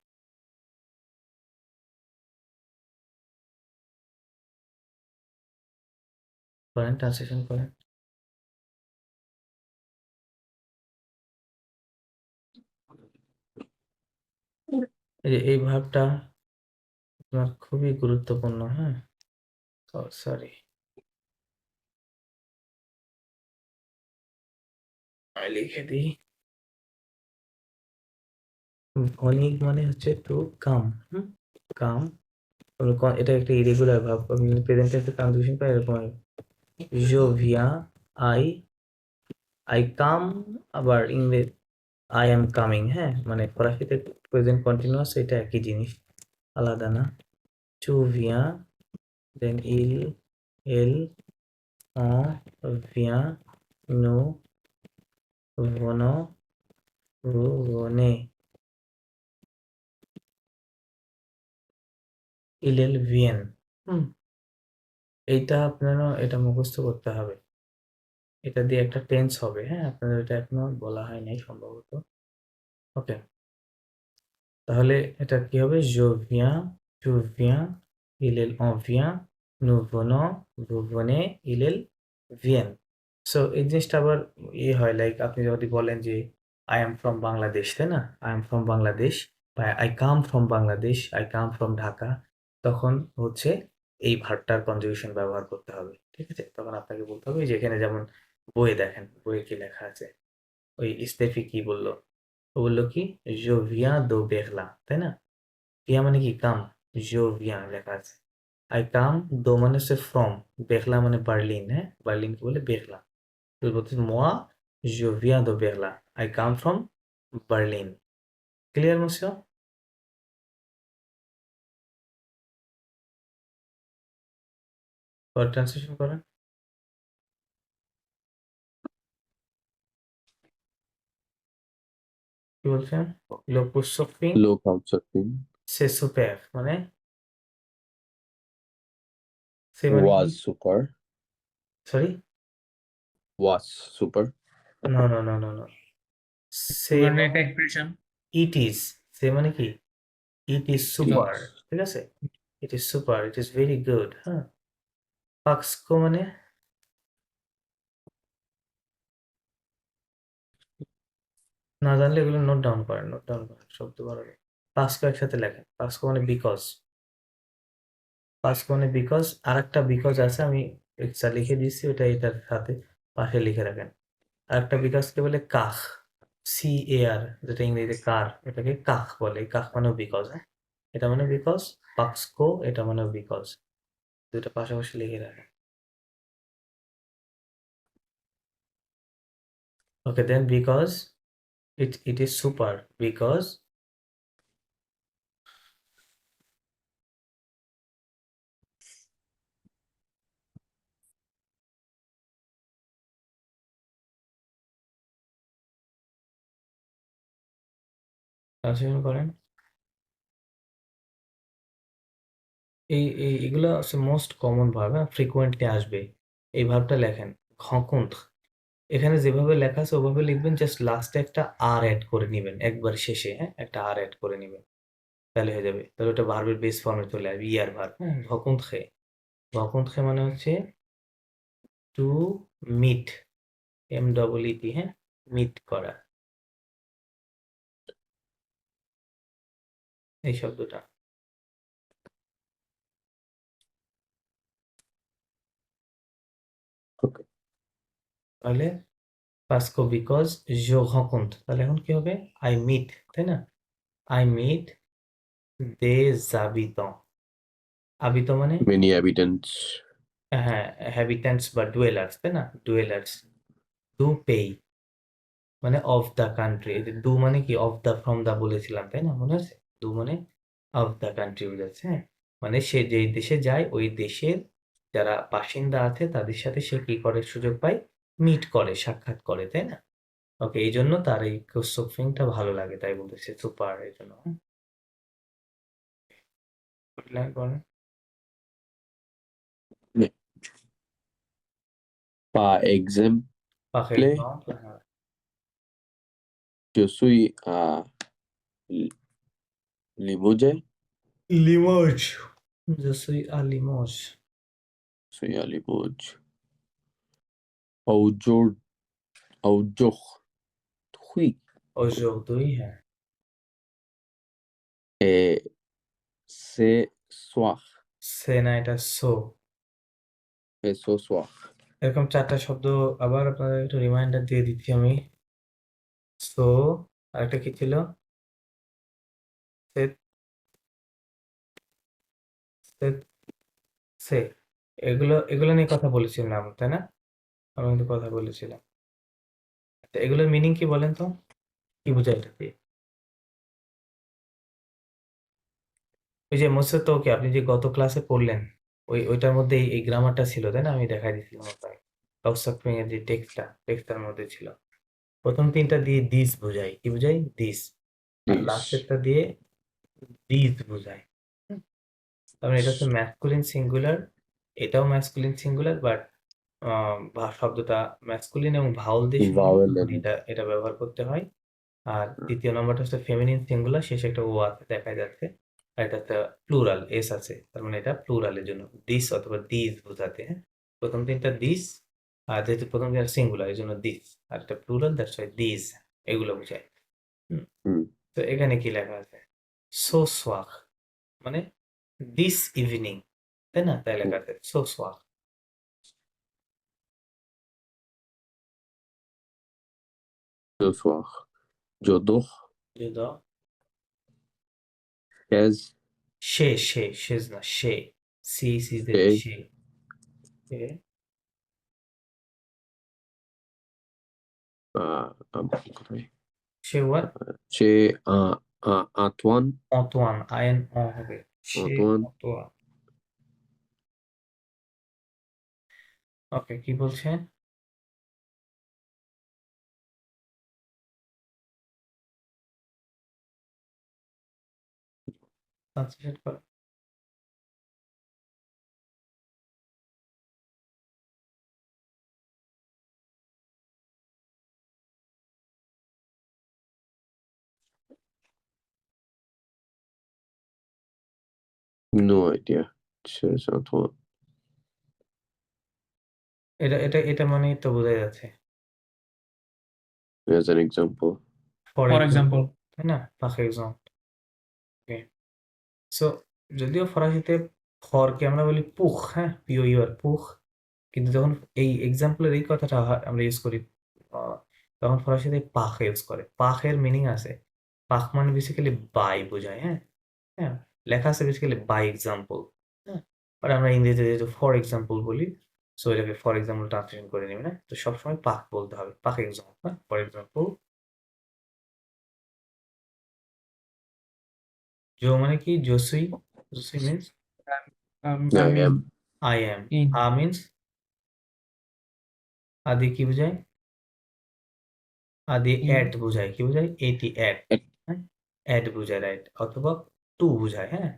করেন, translation করেন। এই ভাবটা আপনার খুবই গুরুত্বপূর্ণ, হ্যাঁ। সরি, আমি লিখে দিই। অনেক মানে হচ্ছে টু কাম, কাম, এটা একটা ইরেগুলার ভাব। আমি প্রেজেন্ট টেন্সে ট্রান্সলেশন পাই এরকম হয়, je viens, I come, আবার ইংরেজ I am coming, হ্যাঁ, মানে ফরাসিতে প্রেজেন্ট কন্টিনিউয়াস, এটা একই জিনিস, আলাদা না। tu viens, then elle, on vient, nous venons, vous venez, ils viennent। এইটা আপনারা এটা মুখস্থ করতে হবে। এটা দিয়ে একটা টেন্স হবে, হ্যাঁ, আপনাদের এটা এখনো বলা হয় নাই সম্ভবত। ওকে, তাহলে এটা কি হবে? je viens, tu viens, on vient, nous venons, vous venez, ils viennent। So এই জিনিসটা আবার হয়, লাইক আপনি যদি বলেন যে আই এম ফ্রম বাংলাদেশ, তাই না? আই এম ফ্রম বাংলাদেশ, বা I come from Bangladesh, I come from Dhaka, তখন হচ্ছে এই ভার্বটার কনজুগেশন ব্যবহার করতে হবে, ঠিক আছে? তখন আপনাকে বলতে হবে যে এখানে যেমন বইয়ে দেখেন, বইয়ে কি লেখা আছে, ওই স্টেফি কি বললো, ও বললো কি je viens de Berlin, তাই না? ভিয়া মানে কি কাম, je viens লেখা আছে। আই কাম, দো মানে হচ্ছে ফ্রম, বেরলা মানে বার্লিন, হ্যাঁ, বার্লিনকে বলে বেরলা। তো বলতে moi je viens de Berlin, I come from Berlin। Clear মুসিও? ট্রান্সলেশন করেন। কি বলছেন? লো পুসফিং le couch surfing সে সুপার, মানে সে মানে কি? was super, sorry, was super, no no no no no, সে একটা এক্সপ্রেশন। ইট ইজ, সে মানে কি? ইট ইজ সুপার, ঠিক আছে? It is super, it is very good, হ্যাঁ। পাক্সকো মানে না জানলে এগুলো নোট ডাউন করেন, নোট ডাউন করেন, শব্দ বাড়াবে। পাক্সকো একসাথে লেখেন। পাক্সকো মানে বিকজ, পাক্সকো মানে বিকজ, আর একটা বিকজ আছে, আমি এক্সট্রা লিখে দিচ্ছি, ওটা এটার সাথে পাশে লিখে রাখেন। আর একটা বিকজকে বলে কাহ, CAR, যেটা ইংরেজিতে কার, এটাকে কাহ বলে। এই কাহ মানেও বিকজ, হ্যাঁ, এটা মানে বিকজ, পাক্সকো এটা মানেও বিকজ, দুটো পাশাপাশি লিখে রাখেন। Okay, then because it is super, because translation করেন। এগুলো হচ্ছে মোস্ট কমন ভার্ব, হ্যাঁ, ফ্রিকোয়েন্টলি আসবে। এই ভার্বটা লেখেন rencontre, এখানে যেভাবে লেখা আছে ওভাবে লিখবেন, জাস্ট লাস্টে একটা আর অ্যাড করে নেবেন একবার শেষে, হ্যাঁ, একটা আর অ্যাড করে নেবেন। তাহলে হয়ে যাবে। তাহলে ওটা ভার্বের বেস ফর্মে চলে আসবে, ইয়ার ভার্ব। হ্যাঁ, ভকুন্তখে। ভকুন্তখে মানে হচ্ছে টু মিট, MEET, হ্যাঁ, মিট করা, এই শব্দটা। Okay. তাহলে পাস্কো বিকজ জো হকুন্ত, তাহলে এখন কি হবে? আই মিট, তাই না? আই মিট দে জাবিতং। আবিত মানে Many habitants. হ্যাঁ, হ্যাবিট্যান্টস বা ডুয়েলার্স, তাই না? ডুয়েলার্স। ডু পেই মানে অফ দ্য কান্ট্রি। এই যে ডু মানে কি? অফ দ্য, ফ্রম দ্য বলেছিলাম, তাই না? মনে আছে? ডু মানে অফ দ্য কান্ট্রি বোঝাচ্ছে। হ্যাঁ, মানে সে যেই দেশে যায় ওই দেশের যারা বাসিন্দা আছে তাদের সাথে সে কি করে? সুযোগ পায়, মিট করে, সাক্ষাৎ করে, তাই না? ওকে, এই জন্য তার এই কোসোফিংটা ভালো লাগে, তাই বলতেছে সুপার, এই জন্য। করেন। Par exemple, Par exemple, je suis à Limoges. Limoges. Je suis à Limoges. Je suis à Limoges. Aujourd'hui, Aujourd'hui, হ্যাঁ। et ce soir. সে না, এটা সো। Et ce soir. এরকম 4টা শব্দ আবার আপনাদের একটু রিমাইন্ডার দিয়ে দিচ্ছি আমি। সো, আরেকটা কি ছিল? সে, সে, সে। এগুলো নিয়ে কথা বলেছিলাম, তাই না? আমি কিন্তু কথা বলেছিলাম। তো এগুলোর মিনিং কি বলেন তো? কি বোঝায় এটা দিয়ে? ওই যে মোসে তো, আপনি যে গত ক্লাসে পড়লেন, ওইটার মধ্যে এই গ্রামারটা ছিল, তাই না? আমি দেখাই দিচ্ছিলাম আপনাকে। কাউসাকপিং এর যে টেক্সটটার মধ্যে ছিল। প্রথম 3টা দিয়ে দিস বোঝায়। কি বোঝায়? দিস। R This. লাস্টেরটা দিয়ে দিস বোঝায়। হুম? তার মানে এটা হচ্ছে ম্যাসকুলিন সিঙ্গুলার, এটাও ম্যাসকুলিন সিঙ্গুলার, বাট শব্দটা ম্যাসকুলিন এবং ভাওয়াল দিয়ে শুরু হয়, Vowel তখন and এটা ব্যবহার করতে হয়। আর দ্বিতীয় নম্বরটা হচ্ছে ফেমিনিন সিঙ্গুলার, শেষে একটা ও আছে দেখা যাচ্ছে। আর এটা একটা প্লুরাল, এস আছে, তার মানে এটা প্লুরালের জন্য দিস অথবা দিস বোঝাতে। হ্যাঁ, প্রথম 3টা দিস, আর যেহেতু প্রথম 3টা সিঙ্গুলার এই জন্য দিস, আর একটা প্লুরাল, দ্যাটস ওয়াই দিস, এগুলো বোঝায়। হুম, hmm, তো এখানে কি লেখা আছে? সো সোয়াক মানে দিস ইভিনিং, তাই না? তাই লেখা আছে so সোয়াক। ce soir. Je dors যদি chez শেষ না, সিজে chez সে। সে what? chez Antoine. অন্তোয়ান, আইএন অ হবে। সে Antoine. অন্তোয়ান। ওকে, কি বলছে? ট্রান্সলেট করো। No idea. Chez Antoine. এটা মানেই তো বোঝা যাচ্ছে। As an example. For for example, example, তাই না? পাখ এক্সাম্পল। ওকে, সো যদিও ফরাসিতে ফরকে আমরা বলি পুখ, হ্যাঁ, পিও পুখ, কিন্তু যখন এই এক্সাম্পলের এই কথাটা আমরা ইউজ করি, তখন ফরাসিতে পাখ ইউজ করে। পাখের মিনিং আছে, পাখ মানে বেসিক্যালি বাই বোঝায়। হ্যাঁ, হ্যাঁ, লেখা আছে বেসিক্যালি বাই এক্সাম্পল। হ্যাঁ, বাট আমরা ইংরেজিতে যেহেতু ফর এক্সাম্পল বলি, সো এটাকে ফর এক্সাম্পল ট্রান্সলেশন করে নিবি না, তো সবসময় পাখ বলতে হবে, পাখ এক্সাম্পল। হ্যাঁ, ফর এক্সাম্পল জো মানে কি? জোসুই, জোসুই মিন্স I আমি am. I am. In a means আদি কি বোঝায়? আদি ইন অ্যাট বোঝায়। কি বোঝায়? এটি অ্যাট। At, হ্যাঁ, অ্যাট বোঝায়, রাইট, অথবা টু বোঝায়। হ্যাঁ,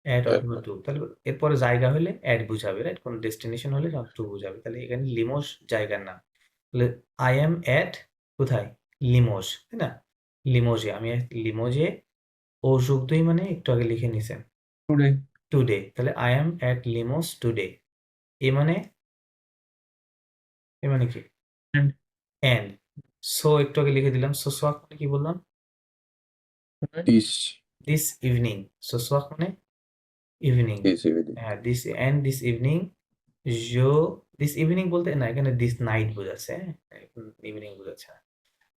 অ্যাট অথবা টু, তাহলে এরপরে জায়গা হলে অ্যাট বুঝাবে, রাইট? কোন ডেস্টিনেশন হলে টু বুঝাবে। তাহলে এখানে লিমোস জায়গার নাম। তাহলে আই এম অ্যাট কোথায়? লিমোস, তাই না? লিমোজে, আমি লিমোজে ও যোগ 2 মানে একটু আগে লিখে নিছেন টুডে টুডে, তাহলে আই এম অ্যাট লিমোস টুডে। এ মানে কি? and and. সো একটু আগে লিখে দিলাম। সো সোয়াক মানে কি বললাম? This this evening. সো সোয়াক মানে ইভিনিং। this evening. হ্যাঁ, দিস ইভিনিং দিস ইভিনিং বলতে না, এখানে দিস নাইট বোঝাচ্ছে। হ্যাঁ, ইভিনিং বোঝাচ্ছে না।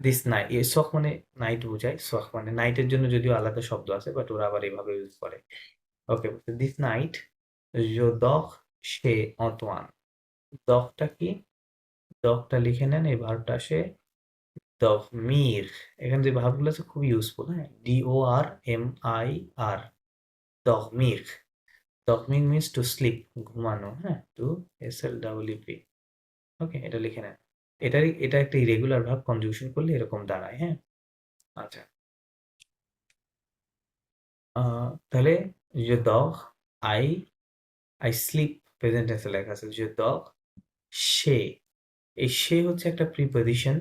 দিস নাইট সোয়াক মানে নাইট বোঝায়। সোয়াক মানে নাইটের জন্য যদিও আলাদা শব্দ আছে, বাট ওরা আবার এভাবে ইউজ করে। Okay, this night je dors chez Antoine। দখটা কি? দখটা লিখে নেন, এই ভার্বটা আসে dormir। এখানে যে ভার্বগুলো আছে খুব ইউজফুল, হ্যাঁ, dormir। dormir। dormir means to sleep, ঘুমানো, হ্যাঁ, to sleep। ওকে, এটা লিখে নেন। এটা একটা ইরেগুলার ভার্ব, কনজুগেশন করলে এরকম দাঁড়ায়, হ্যাঁ। আচ্ছা, তাহলে je dors, I I sleep, present টেন্সে লেখা আছে je dors chez। এই সে হচ্ছে একটা প্রিপজিশন।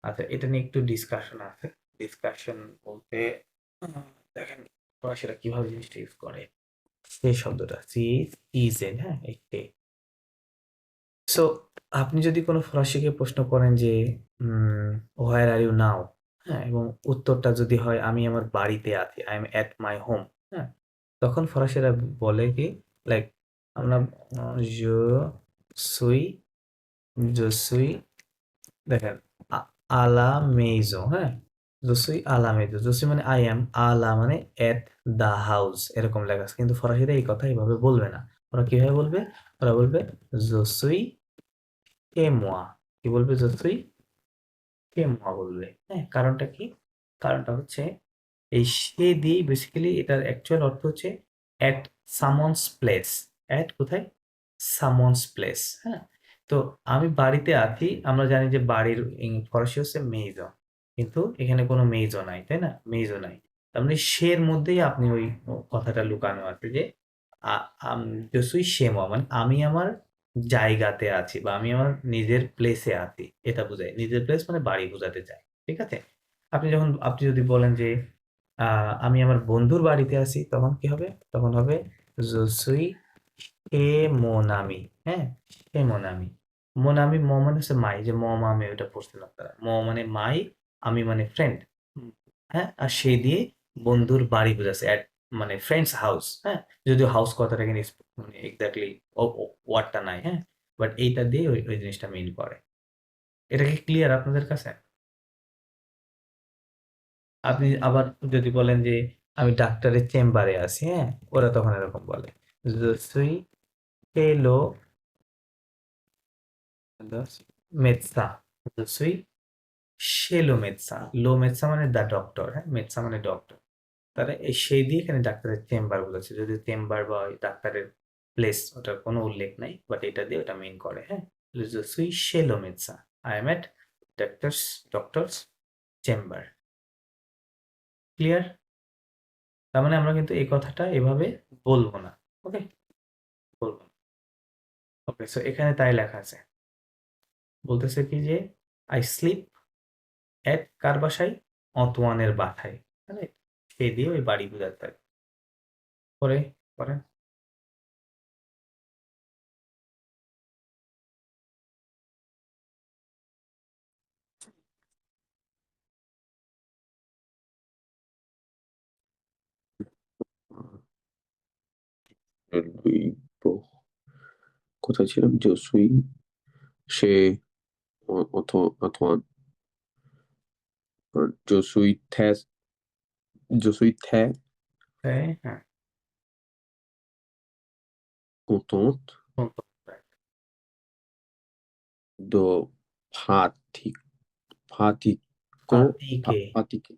আচ্ছা, এটা নিয়ে একটু ডিসকাশন আছে। ডিসকাশন বলতে দেখেন ওরা সেটা কিভাবে জিনিসটা ইউজ করে। সে শব্দটা ইজেন, হ্যাঁ, এইটে। সো আপনি যদি কোনো ফরাসিকে প্রশ্ন করেন যে হোয়ার আর ইউ নাও, হ্যাঁ, এবং উত্তরটা যদি হয় আমি আমার বাড়িতে আছি, I am at my home, হ্যাঁ, তখন ফরাসিরা বলে কি, লাইক আমরা je suis je suis দেখেন আলা মেইজো, হ্যাঁ, জসুই আলা মেইজো। জসুই মানে আই অ্যাম, আলা মানে এট দা হাউস, এরকম লেখা আছে। কিন্তু ফরাসিরা এই কথা এইভাবে বলবে না। ওরা কিভাবে বলবে? ওরা বলবে জসুই কে মোয়া। কি বলবে? জসুই কে মোয়া বলবে, হ্যাঁ। কারণটা কি? কারণটা হচ্ছে এই সে দিয়ে বেসিক্যালি এটার অ্যাকচুয়াল অর্থ হচ্ছে অ্যাট সামওয়ানস প্লেস। অ্যাট কোথায়? সামওয়ানস প্লেস, হ্যাঁ। তো আমি বাড়িতে আছি, আমরা জানি যে বাড়ির ফরাসি হচ্ছে মেইজো, কিন্তু এখানে কোনো মেইজো নাই, তাই না? মেইজো নাই। তার মানে সের মধ্যেই আপনি ওই কথাটা লুকানো আছে যে জসুই সে moi, মানে আমি আমার জায়গাতে আছি বা আমি আমার নিজের প্লেসে আছি, এটা বোঝায়। নিজের প্লেস মানে বাড়ি বোঝাতে চায়, ঠিক আছে? আপনি যদি বলেন যে আমি আমার বন্ধুর বাড়িতে আছি, তখন কি হবে? তখন হবে je suis chez mon ami, হ্যাঁ? chez mon ami। mon ami, ম মানে হচ্ছে মাই, যে ম মামে ওটা পড়ছেন আপনারা। ম মানে মাই, আমি মানে ফ্রেন্ড, হ্যাঁ? আর সে দিয়ে বন্ধুর বাড়ি বোঝাচ্ছে, মানে ফ্রেন্ডস হাউস, হ্যাঁ? যদিও হাউস কথাটা এখানে মানে এক্সাক্টলি ওয়ার্ডটা নাই, হ্যাঁ? বাট এইটা দিয়ে ওই জিনিসটা মিন করে। এটা কি ক্লিয়ার আপনাদের কাছে? আপনি আবার যদি বলেন যে আমি ডাক্তারের চেম্বারে আছি, হ্যাঁ, ওরা তখন এরকম বলে Je suis chez le médecin। Je suis chez le médecin। লো médecin মানে দা ডক্টর, হ্যাঁ, মেডসা মানে ডক্টর। তাহলে এই সেই দিয়ে এখানে ডাক্তারের চেম্বার বলেছে, যদি চেম্বার বা ওই ডাক্তারের প্লেস ওটার কোনো উল্লেখ নাই, বাট এটা দিয়ে ওটা মিন করে, হ্যাঁ। Je suis chez le médecin, I am at doctor's chamber। Clear? তার মানে আমরা কিন্তু এই কথাটা এভাবে বলবো না, ওকে, বলবো না। ওকে, সো এখানে তাই লেখা আছে, বলতেছে কি যে আই স্লিপ এট কার বাসায়? অতওয়ানের বাসায়, মানে সে দিয়ে ওই বাড়ি বোঝাতে হয়। পরে পরে দুই কোথায় ছিলাম? Je suis chez Antoine। Je suis très হ্যাঁ, contente de pratiquer ফাতিকে,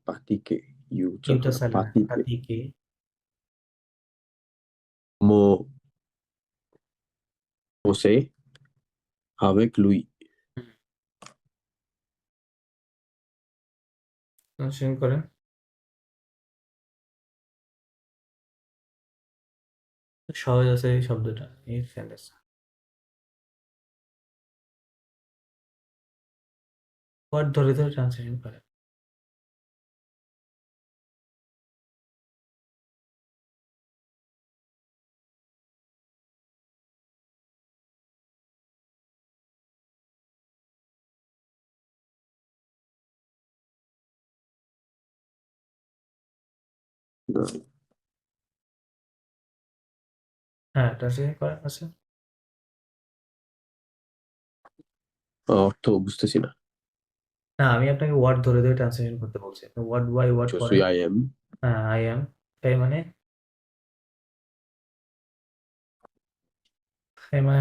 pratiquer you ইউটা সালে না, pratiquer ফাতিকে। mon français avec lui। অনুসরণ করেন। সহজ আছে এই শব্দটা, এই সেন্টেন্স। ওয়ার্ড ধরে ধরে ট্রান্সলেশন করেন। হ্যাঁ, ট্রান্সলেশন করেন আছে। অর্থ বুঝতেছি না। না, আমি আপনাকে ওয়ার্ড ধরে ধরে ট্রান্সলেশন করতে বলছি। আপনি ওয়ার্ড বাই ওয়ার্ড Just করেন। I am. হ্যাঁ, আই অ্যাম তাই মানে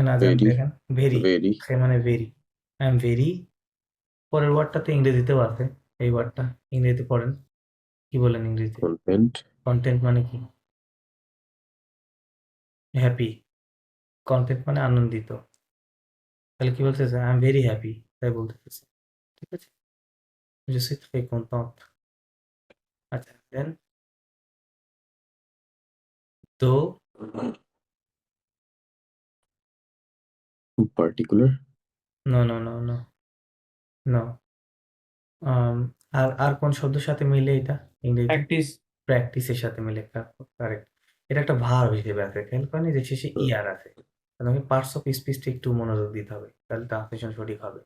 না জানতে Very. দেখেন ভেরি, Very. মানে ভেরি, আই এম ভেরি। পরের ওয়ার্ডটা তো ইংরেজিতেও আছে, এই ওয়ার্ডটা ইংরেজিতে পড়েন, কি বলেন ইংরেজিতে? Content. কন্টেন্ট মানে কি? হ্যাপি। কন্টেন্ট মানে আনন্দিত। তাহলে কি বলতেছে? আই এম ভেরি হ্যাপি, তাই বলতেছে। ঠিক আছে, je suis très contente। আচ্ছা, দেন তো Particular. No no no no no আর কোন শব্দের সাথে মিলে এটা ইংরেজিতে? প্র্যাকটিস। প্র্যাকটিসের সাথে মিলে। কারেক্ট। এটা একটা ভার্ব হিসেবে আছে, খেয়াল করেন যে শেষে ইয়ার আছে। আপনাকে পার্টস অফ স্পিচটা একটু মনোযোগ দিতে হবে, তাহলে ট্রান্সলেশন সঠিক হবে।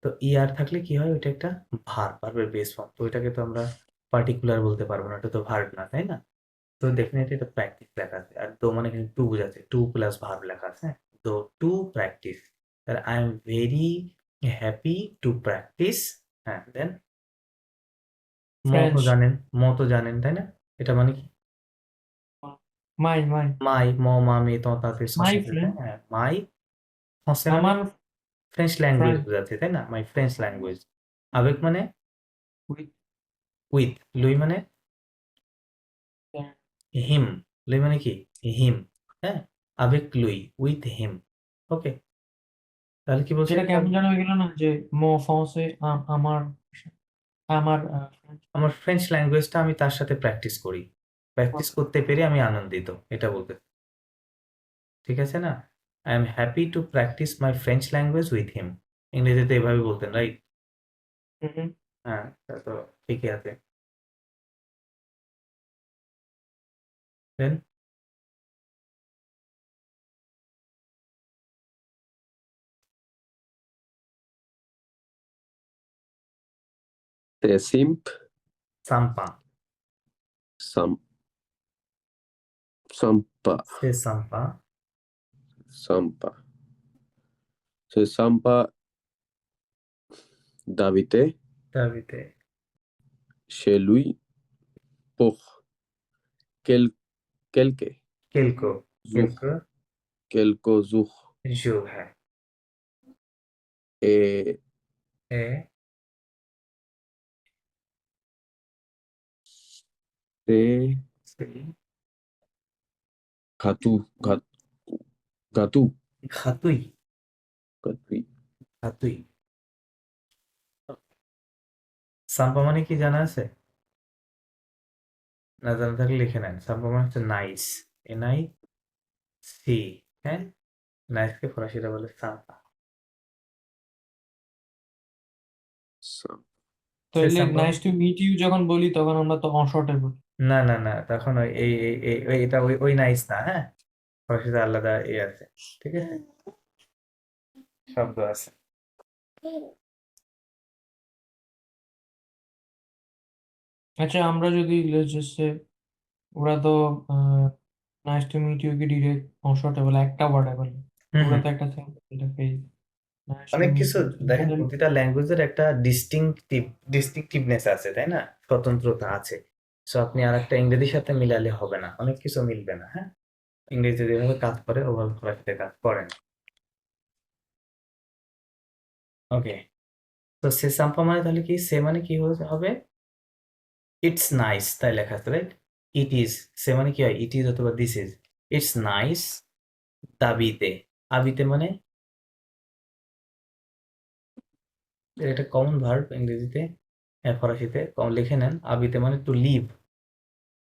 তো ইয়ার থাকলে কি হয়, ওইটা একটা ভার্বের বেস ফর্ম। তো ওইটাকে তো আমরা পার্টিকুলার বলতে পারবো না, ওটা তো ভার্ব না, তাই না? তো ডেফিনেটলি এটা প্র্যাকটিস লেখা আছে। আর তো মানে এখানে টু বোঝাচ্ছে, টু প্লাস ভার্ব লেখা আছে। হ্যাঁ, তো টু প্র্যাকটিস, তাহলে I am very happy to practice. হ্যাঁ, দেন ফ্রেঞ্চ। ম তো জানেন তাই না? এটা মানে কি? মাই মাই, মা মে তাতে মাই শশাতে, ফ্রেন্ড। হ্যাঁ মাই। হসে মানে আমার ফ্রেঞ্চ ল্যাঙ্গুয়েজ ফ্রেন্ড বোঝাচ্ছে, তাই না? মাই ফ্রেঞ্চ ল্যাঙ্গুয়েজ। আবেগ মানে উইথ উইথ। লুই মানে হিম। লুই মানে কি? হিম। হ্যাঁ, আবেগ লুই উইথ হিম। ওকে, তাহলে কি বলছে? যেটা কেমন যেন হয়ে গেল না, যে মো ফসে আমার আমার আমার ফ্রেঞ্চ ল্যাঙ্গুয়েজটা আমি তার সাথে প্র্যাকটিস করি, প্র্যাকটিস করতে পেরে আমি আনন্দিত, এটা বলতে। ঠিক আছে না? I am happy to practice my French language with him. ইংরেজিতে এভাবে বলতেন, রাইট? হ্যাঁ, তা তো ঠিকই আছে। দেন The simp. সাম্পা, Sam. Sampa. Say সাম্পা, Sampa. Se Sampa Davide দাবিতে chez lui pour quelque কেলকো, jours. কেলকো Quelques jours. জো, হ্যাঁ। Et এ c'est সে gâteau. Gâteau. খাতুই, Gâteau. খাতুই। সাম্পা মানে কি জানা আছে? না জানা থাকলে লিখে নেন। সাম্পা মানে হচ্ছে নাইস, এনআই সি। হ্যাঁ, নাইসকে ফরাসিরা বলে সাম্পা। Sam- সে তাহলে সাম্পা নাইস টু মিট ইউ যখন বলি তখন আমরা তো অশর্টে বলি। না না না, তখন ওই এটা ওই নাইস না। হ্যাঁ, ফরাসিতে আলাদা আছে, ঠিক আছে, শব্দ আছে। আচ্ছা, আমরা যদি ওরা তো নাইস টু মিট ইউ কি ডিরেক্ট অশর্টে বলে, একটা ওয়ার্ডে বলে। হুম ওরা হুম। তো একটা ফেজ। নাইস টু অনেক মিট কিছু ইউ। দেখেন, প্রতিটা ল্যাঙ্গুয়েজের একটা ডিস্টিংটিভনেস আছে, তাই না? স্বতন্ত্রতা আছে। সো আপনি আর একটা ইংরেজির সাথে মিলালে হবে না, অনেক কিছু মিলবে না। হ্যাঁ, ইংরেজি যেভাবে কাজ করে ওভাবে ফরাসিতে কাজ করে না। ওকে, তো সে সাম্পা মানে তাহলে কি? সে মানে কি হবে? ইটস নাইস, তাই লেখা আছে, রাইট? It is. সে মানে কি হয়? ইট ইজ অথবা দিস ইজ। ইটস নাইস দাবিতে। আবিতে মানে এর একটা কমন ভার্ব ইংরেজিতে, ফরাসিতে কম লিখে নেন। আবিতে মানে to live,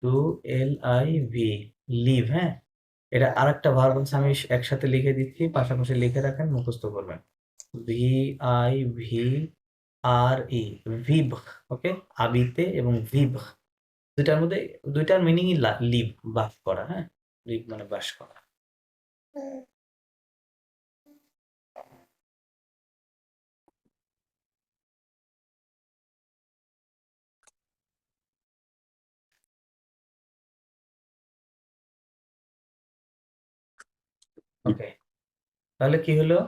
to LIV, live. হ্যাঁ, এটা আরেকটা ভার্ব আছে, আমি একসাথে লিখে দিচ্ছি, পাশাপাশি লিখে রাখেন, মুখস্থ করবেন। VIVRE, Viv. ওকে, আবিতে এবং ভিভ দুইটার মধ্যে, দুইটার মিনিংই লিভ, বাস করা। হ্যাঁ, লিভ মানে বাস করা। ওকে, তাহলে কি হলো?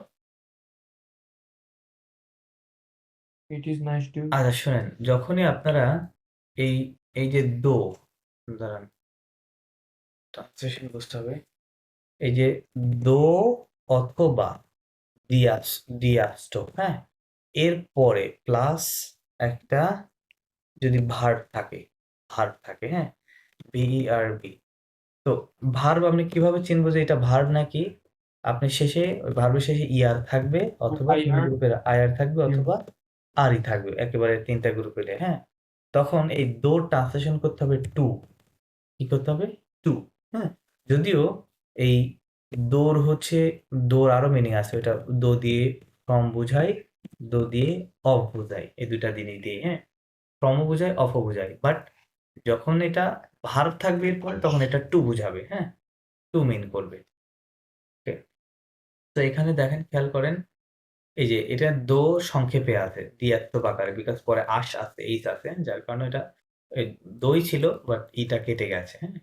It is nice to. আচ্ছা শুনেন, যখনই আপনারা এই এই যে দাঁড়ান, ট্রান্সলেশন বুঝতে হবে। এই যে দো অথবা ডিয়াস্টো, হ্যাঁ, এর পরে প্লাস একটা যদি ভার্ব থাকে, হ্যাঁ, বিইআরবি। তো ভার্ব আপনি কিভাবে চিনবো যে এটা ভার্ব নাকি? আপনি শেষে ওই ভার্বের শেষে ইআর থাকবে অথবা IR, ৩ গ্রুপের আইআর থাকবে হুম। অথবা আরই থাকবে, একেবারে ৩ টা গ্রুপের, হ্যাঁ? তখন এই দোর ট্রান্সলেশন করতে হবে টু। কি করতে হবে? টু, হ্যাঁ? যদিও এই দোর আরো মিনিং আছে। ওটা দো দিয়ে ফ্রম বোঝায়, দো দিয়ে অফ বোঝায়। এই ২ টা জিনিস দিয়ে, হ্যাঁ? ফ্রমও বোঝায়, অফও বোঝায়। বাট যখন এটা ভার্ব থাকবে এরপরে তখন এটা টু বোঝাবে, হ্যাঁ? টু মিন করবে। ওকে? তো এখানে দেখেন, খেয়াল করেন, এই যে এটা দো সংক্ষেপে আছে দ্বিয়াত্মক আকারে, বিকজ পরে আশ আছে, এইচ আছে, যার কারণে এটা দই ছিল বাট ইটা কেটে গেছে, হ্যাঁ?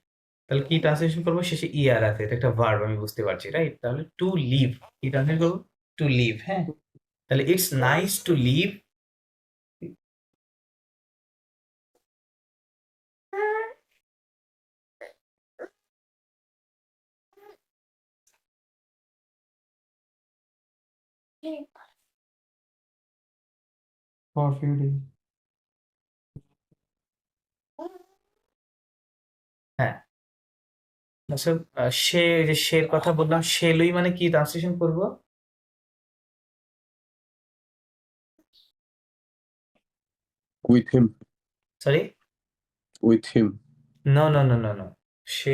তাহলে কি ট্রান্সলেশন করবো? শেষে ইআর আছে, এটা একটা ভার্ব, আমি বুঝতে পারছি, রাইট? তাহলে টু লিভ, কি ট্রান্সলেট করবো? টু লিভ, হ্যাঁ? তাহলে it's nice to live. For a few days. হ্যাঁ, আচ্ছা, যে সের কথা বললাম, সেলুই মানে কি ট্রান্সলেশন করবো? With him. Sorry, With him. No no no no no, সে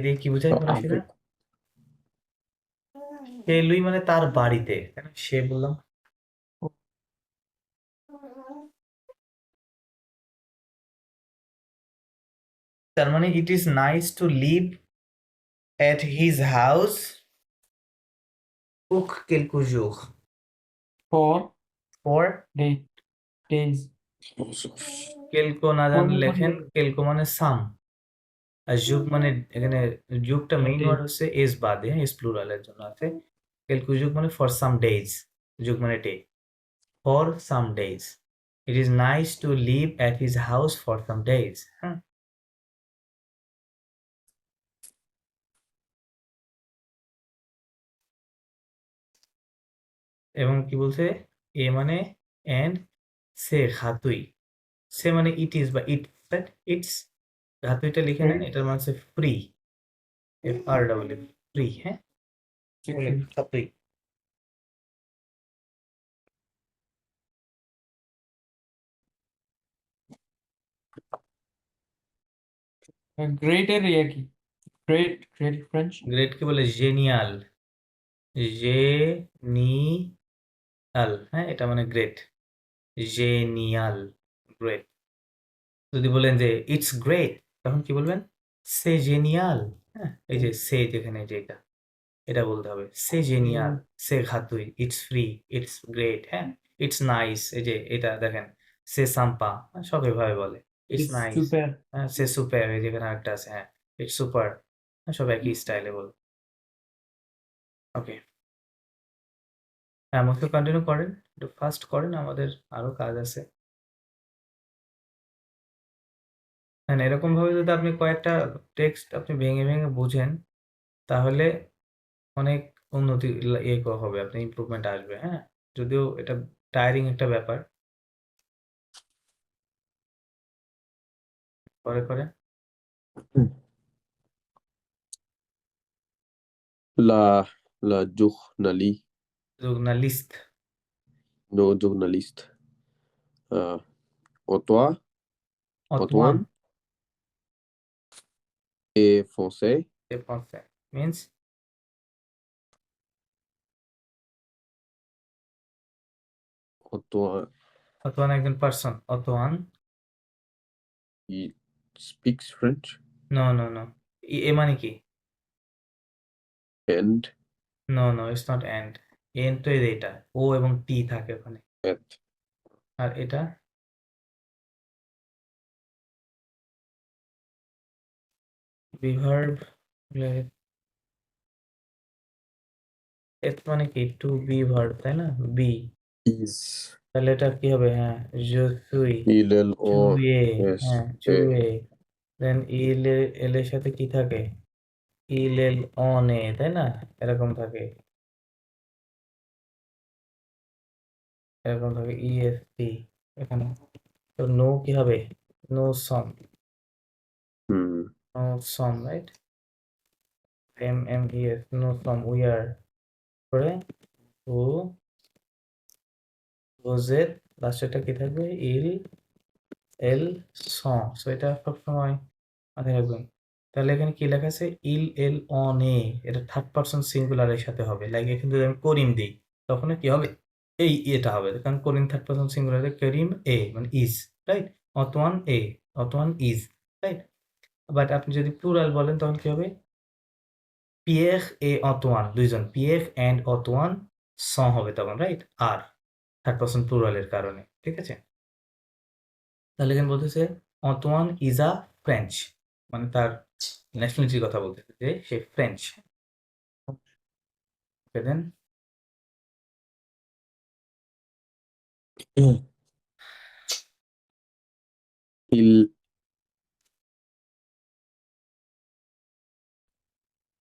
দিয়ে কি বোঝায় ফরাসিরা? Avec. সেলুই মানে তার বাড়িতে, তাই না? সে বললাম। তার মানে it is nice to live at his house pour quelques jours. For For days. কেলকো না For জানলে মানে লেখেন কেলকো মানে সাম, আর যুগ মানে এখানে যুগটা মেইন day. ওয়ার্ড হচ্ছে এস বাদে, হ্যাঁ, এস প্লুরালের জন্য আছে। কেলকো যুগ মানে ফর সাম ডেজ, যুগ মানে day, for some days. It is nice to live at his house for some days, হ্যাঁ। এবং কি বলছে? এ মানে এন্ড, সে ঘাতুই, সে মানে ইট ইজ বা ইটস, ঘাতুইটা লিখে নেন, এটার মানে হচ্ছে ফ্রি, FREE, ফ্রি, হ্যাঁ, বলে ঘাতুই। Great এর ইয়ে কি? Great French. গ্রেট কি বলে? জেনিয়াল, জেনিয়াল, হ্যাঁ, এটা মানে গ্রেট, জেনিয়াল, গ্রেট। যদি বলেন যে ইটস গ্রেট, তখন কি বলবেন? সে জেনিয়াল, হ্যাঁ, এই যে সে যেখানে যেটা, এটা বলতে হবে সে জেনিয়াল, সে ঘাতুই, ইটস ফ্রি, ইটস গ্রেট, হ্যাঁ, ইটস নাইস, এই যে এটা দেখেন, সে সাম্পা, সব এভাবে বলে, ইটস It's নাইস, super. হ্যাঁ, সে সুপার, এই যেখানে একটা আছে, হ্যাঁ, ইটস সুপার, সব একই স্টাইলে বল। ওকে, হ্যাঁ, আমাকে কন্টিনিউ করেন, একটু ফাস্ট করেন, আমাদের আরো কাজ আছে। হ্যাঁ, এরকম ভাবে যদি আপনি কয়েকটা টেক্সট আপনি ভেঙে ভেঙে বুঝেন, তাহলে অনেক উন্নতি হবে, আপনি ইমপ্রুভমেন্ট আসবে, হ্যাঁ। যদিও এটা টায়ারিং একটা ব্যাপার, পরে করে। La journaliste. জুগনালিস্ট, No, journaliste. Antoine. অতওয়ান, Antoine est français. সে ফ্রান্সে, মিন্স Antoine, অতওয়ান একজন পার্সন, অতওয়ান, he speaks French. No no no, এ মানে কি? And no no, it's not and, and তো এটা, ও এবং টি থাকে ওখানে, at. আর এটা বিভার্ব, এত মানে কি টু বি ভার্ব তাই না বি is, তাহলে এটা কি হবে হ্যাঁ je suis il, elle, tu on, es es, হ্যাঁ tu et, es দেন এল এর সাথে কি থাকে il el on এ তাই না এরকম থাকে এরকম থাকে est এখানে তো নো কি হবে নো সম hmm, নো সম রাইট এস নো সম উই আর করে ও রোজের লাস্টেরটা কি থাকবে ইল এল সং সো এটা সবসময় মাথায় রাখবেন তাহলে এখানে কি লেখা আছে ইল এল অন এ এটা থার্ড পারসন সিঙ্গুলারের সাথে হবে লাইক এখানে যদি আমি করিম দিই তখন কি হবে এই এটা হবে কারণ করিম থার্ড পারসন সিঙ্গুলারে করিম এ মানে ইজ রাইট অতওয়ান এ অতওয়ান ইজ রাইট বাট আপনি যদি প্লুরাল বলেন তখন কি হবে পিয়ের এ অতওয়ান দুইজন পিয়ের অ্যান্ড অতওয়ান সং হবে তখন রাইট আর থার্ড পারসন প্লুরালের কারণে ঠিক আছে তাহলে এখানে বলতেছে অতওয়ান ইজ আ ফ্রেঞ্চ মানে তার ন্যাশনালিটির কথা বলতেছে যে সে ফ্রেঞ্চ দেন il,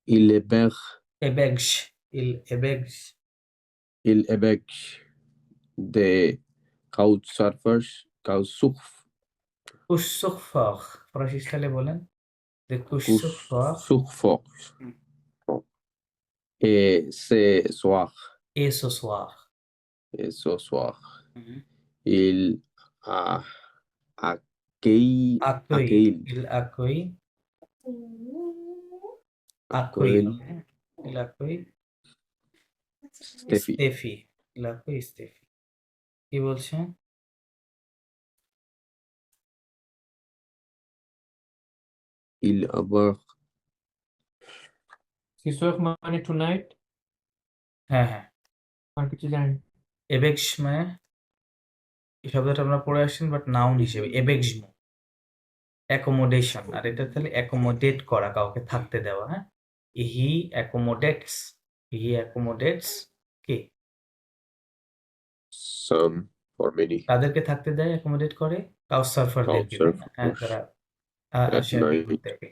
il héberge, এবেগস এবেগস il héberge des couchsurfers, কুসুকফাখ ফরাসি স্টাইলে বলেন যে কুসুকফাখ couchsurfers, et A সোসোয়ার ce soir, il a Akui accueille, ill Akui Akui accueille ill Akui Steffi, স্টেফি ইল আকুই স্টেফি কি বলছে il héberge, সিসোয়েক মানে টুনাইট হ্যাঁ হ্যাঁ আর কিছু জানি এবেক্স মানে এই শব্দটা আমরা পড়ে আসছেন বাট নাউন হিসেবে এবেক্সমো অ্যাকোমোডেশন আর এটা তাহলে অ্যাকোমোডেট করা কাউকে থাকতে দেওয়া হ্যাঁ হি অ্যাকোমোডেটস কে some for many তাদেরকে থাকতে দেয় অ্যাকোমোডেট করে কাউচ সার্ফারদেরকে তাই না হ্যাঁ couchsurfers যারা at আসে আর কি ঘুরতে night. আর কি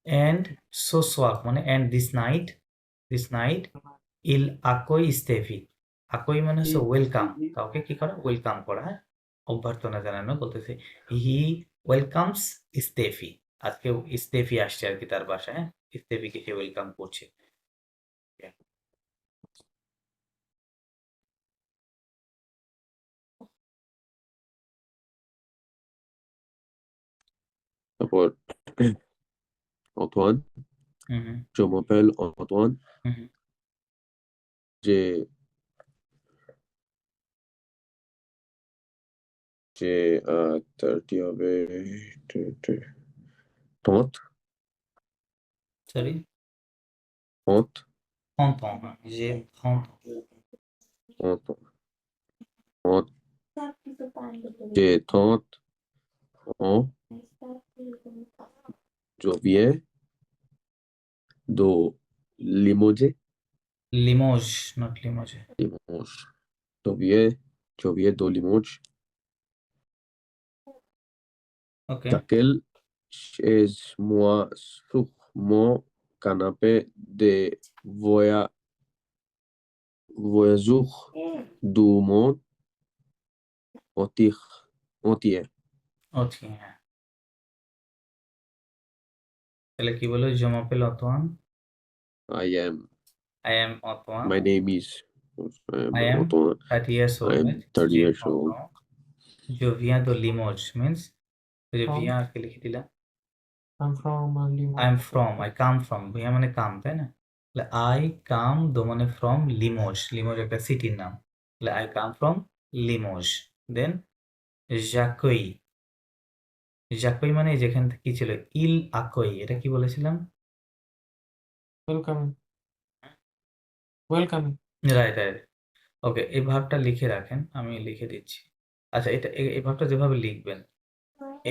অ্যান্ড সো সোয়াক মানে অ্যান্ড দিস নাইট ইল আকই স্টেফি আকই মানে হচ্ছে ওয়েলকাম কাউকে কি করা ওয়েলকাম করা হ্যাঁ অভ্যর্থনা জানানো বলতেছে হি ওয়েলকামস স্টেফি আজকে স্টেফি আসছে আর কি তার বাসায় হ্যাঁ স্টেফিকে সে ওয়েলকাম করছে তারপর Antoine, হুম হুম je m'appelle Antoine, হুম হুম। j'ai 30 হবে 30, sorry 30, 30 ans hein. J'ai 30 ans. 30, 30, j'ai 30 ans, je viens de Limoges, Limoges not Limoges Limoges, je viens de Limoges, okay j'accueille chez moi sur mon canapé de voyageurs du monde entier. okay হ্যাঁ তাহলে কি বলো je m'appelle Antoine I am, I am Antoine my name is I am Antoine. 30 years I old am right 30 J'ai years 30 old. ans je viens de Limoges means je From? viens কে লিখে দিলাম I'm from Limoges. I am from I come from ভিয়া মানে come তাই না তাহলে I come দো মানে from Limoges Limoges একটা সিটির নাম তাহলে I come from Limoges then j'accueille মানে যেখান থেকে কি ছিল ইল accueille এটা কি বলেছিলাম Welcoming. Welcoming. Right right okay এই ভাবটা লিখে রাখেন আমি লিখে দিচ্ছি আচ্ছা এটা এই ভাবটা যেভাবে লিখবেন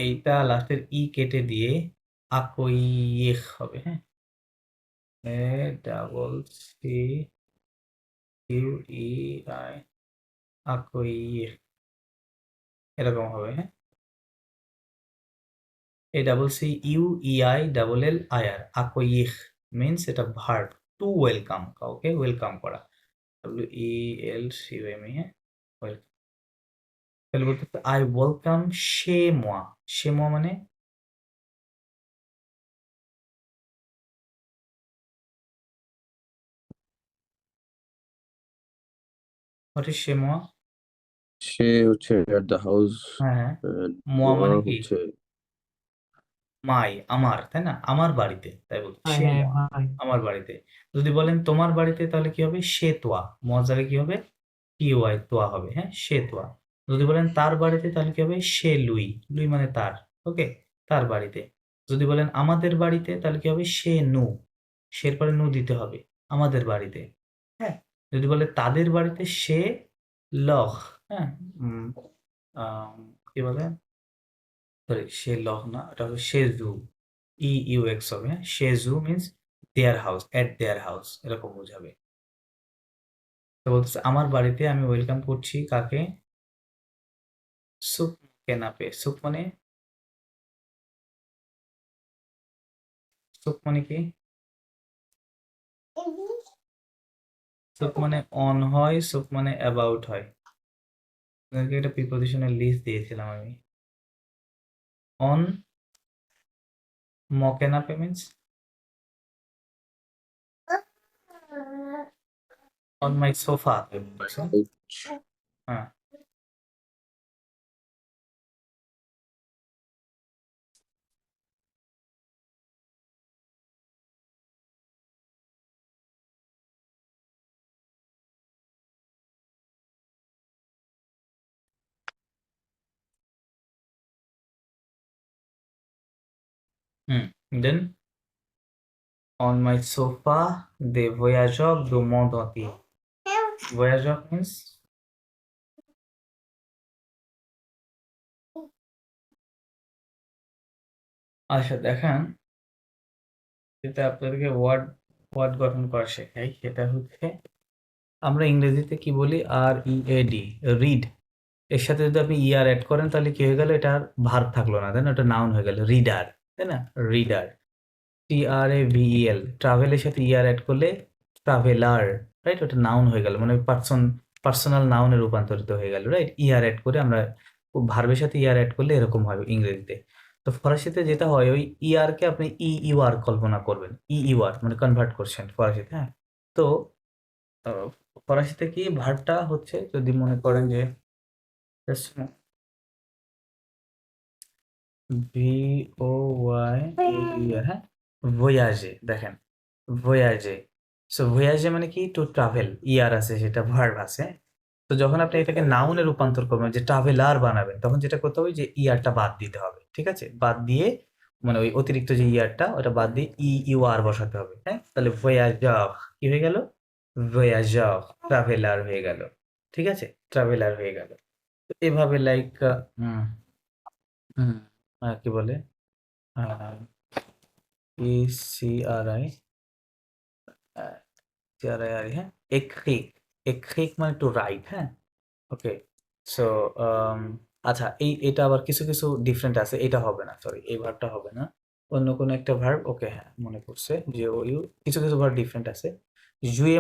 এইটা লাস্টের ই কেটে দিয়ে accueillir হবে হ্যাঁ double C U E I আকই এরকম হবে, হ্যাঁ। A double C U E I double L I R আকইহ মিনস এটা ভার্ব টু ওয়েলকাম, কাউকে ওয়েলকাম করা। W E L C O M E, হ্যাঁ, ওয়েলকাম। তাহলে বলতে আই ওয়েলকাম সে মোয়া। সে মোয়া মানে হোয়াট ইজ সে মোয়া? সে হচ্ছে at the house, হ্যাঁ হ্যাঁ, and মোয়া moi মানে কি? হচ্ছে মাই, আমার, তাই না? আমার বাড়িতে, তাই বলতে হ্যাঁ সে হ্যাঁ মোয়া, ভাই। আমার বাড়িতে। যদি বলেন তোমার বাড়িতে তাহলে কি হবে? সে তোয়া, মোয়ার জায়গায় কি হবে? টিওয়াই, তোয়া হবে, হ্যাঁ, সে তোয়া। যদি বলেন তার বাড়িতে তাহলে কি হবে? সে লুই, লুই মানে তার, ওকে, তার বাড়িতে। যদি বলেন আমাদের বাড়িতে তাহলে কি হবে? সে নু, সের পরে নু দিতে হবে, আমাদের বাড়িতে, হ্যাঁ। যদি বলে তাদের বাড়িতে সে লহ, হ্যাঁ, কি বলে, সরি সে লহ না, এটা হবে সেজু, ই ইউ এক্স হবে, হ্যাঁ। সেজু means their house, at their house, এরকম বোঝাবে। তো বলতেছে আমার বাড়িতে আমি ওয়েলকাম করছি কাকে? সুপ কেনাপে। সুপ মানে, সুপ মানে কি? সুপ মানে অন হয়, সুপ মানে অ্যাবাউট হয়। আপনাদেরকে একটা প্রিপোজিশনের লিস্ট দিয়েছিলাম আমি। অন মকেনাপে মিনস অন মাই সোফা, হ্যাঁ। Then on my sofa des voyageurs du monde entier. Voyageur means আচ্ছা দেখেন, যেটা আপনাদেরকে ওয়ার্ড ওয়ার্ড গঠন করা শেখাই সেটা হচ্ছে আমরা ইংরেজিতে কি বলি? আর ই এ ডি, রিড। এর সাথে যদি আপনি ইয়ার অ্যাড করেন তাহলে কি হয়ে গেল? এটার ভার্ব থাকলো না, তাই না? এটা নাউন হয়ে গেল, রিডার, তাই না? রিডার। টি আর এ ভি ই এল, ট্রাভেলের সাথে ইয়ার অ্যাড করলে ট্রাভেলার, রাইট? ওটা নাউন হয়ে গেল, মানে পার্সোনাল নাউনে রূপান্তরিত হয়ে গেল, রাইট? ইয়ার অ্যাড করে আমরা ভার্বের সাথে ইয়ার অ্যাড করলে এরকম হয় ইংরেজিতে। তো ফরাসিতে যেটা হয় ওই ইয়ারকে আপনি ই ইউ আর কল্পনা করবেন, ই ইউ আর মানে কনভার্ট করছেন ফরাসিতে, হ্যাঁ। তো ফরাসিতে কি ভার্বটা হচ্ছে, যদি মনে করেন যে ভি ও ওয়াই হ্যাঁ, ভোয়াজে, দেখেন ভোয়াজে। সো ভোয়াজে মানে কি? টু ট্রাভেল, ইয়ার আছে, সেটা ভার্ব আছে। তো যখন আপনি এটাকে নাউনে রূপান্তর করবেন, যে ট্রাভেলার বানাবেন, তখন যেটা করতে হবে যে ইয়ারটা বাদ দিতে হবে, ঠিক আছে? বাদ দিয়ে মানে ওই অতিরিক্ত যে ইয়ারটা ওটা বাদ দিয়ে ই ইউ আর বসাতে হবে, হ্যাঁ। তাহলে ভোয়াজার কি হয়ে গেল? ভোয়াজার, ট্রাভেলার হয়ে গেল, ঠিক আছে? ট্রাভেলার হয়ে গেল। তো এভাবে লাইক হুম হুম কি বলে, E C R I, C R I R, হ্যাঁ। এক্রিক, এক্রিক মানে টু রাইট, হ্যাঁ। ওকে। সো আচ্ছা, এটা আবার কিছু কিছু ডিফারেন্ট আছে, এটা হবে না, সরি এই ভার্বটা হবে না, অন্য কোনো একটা ভার্ব, ওকে, হ্যাঁ মনে পড়ছে, যে ও ইউ, কিছু কিছু ভার্ব ডিফারেন্ট আছে। জুয়ে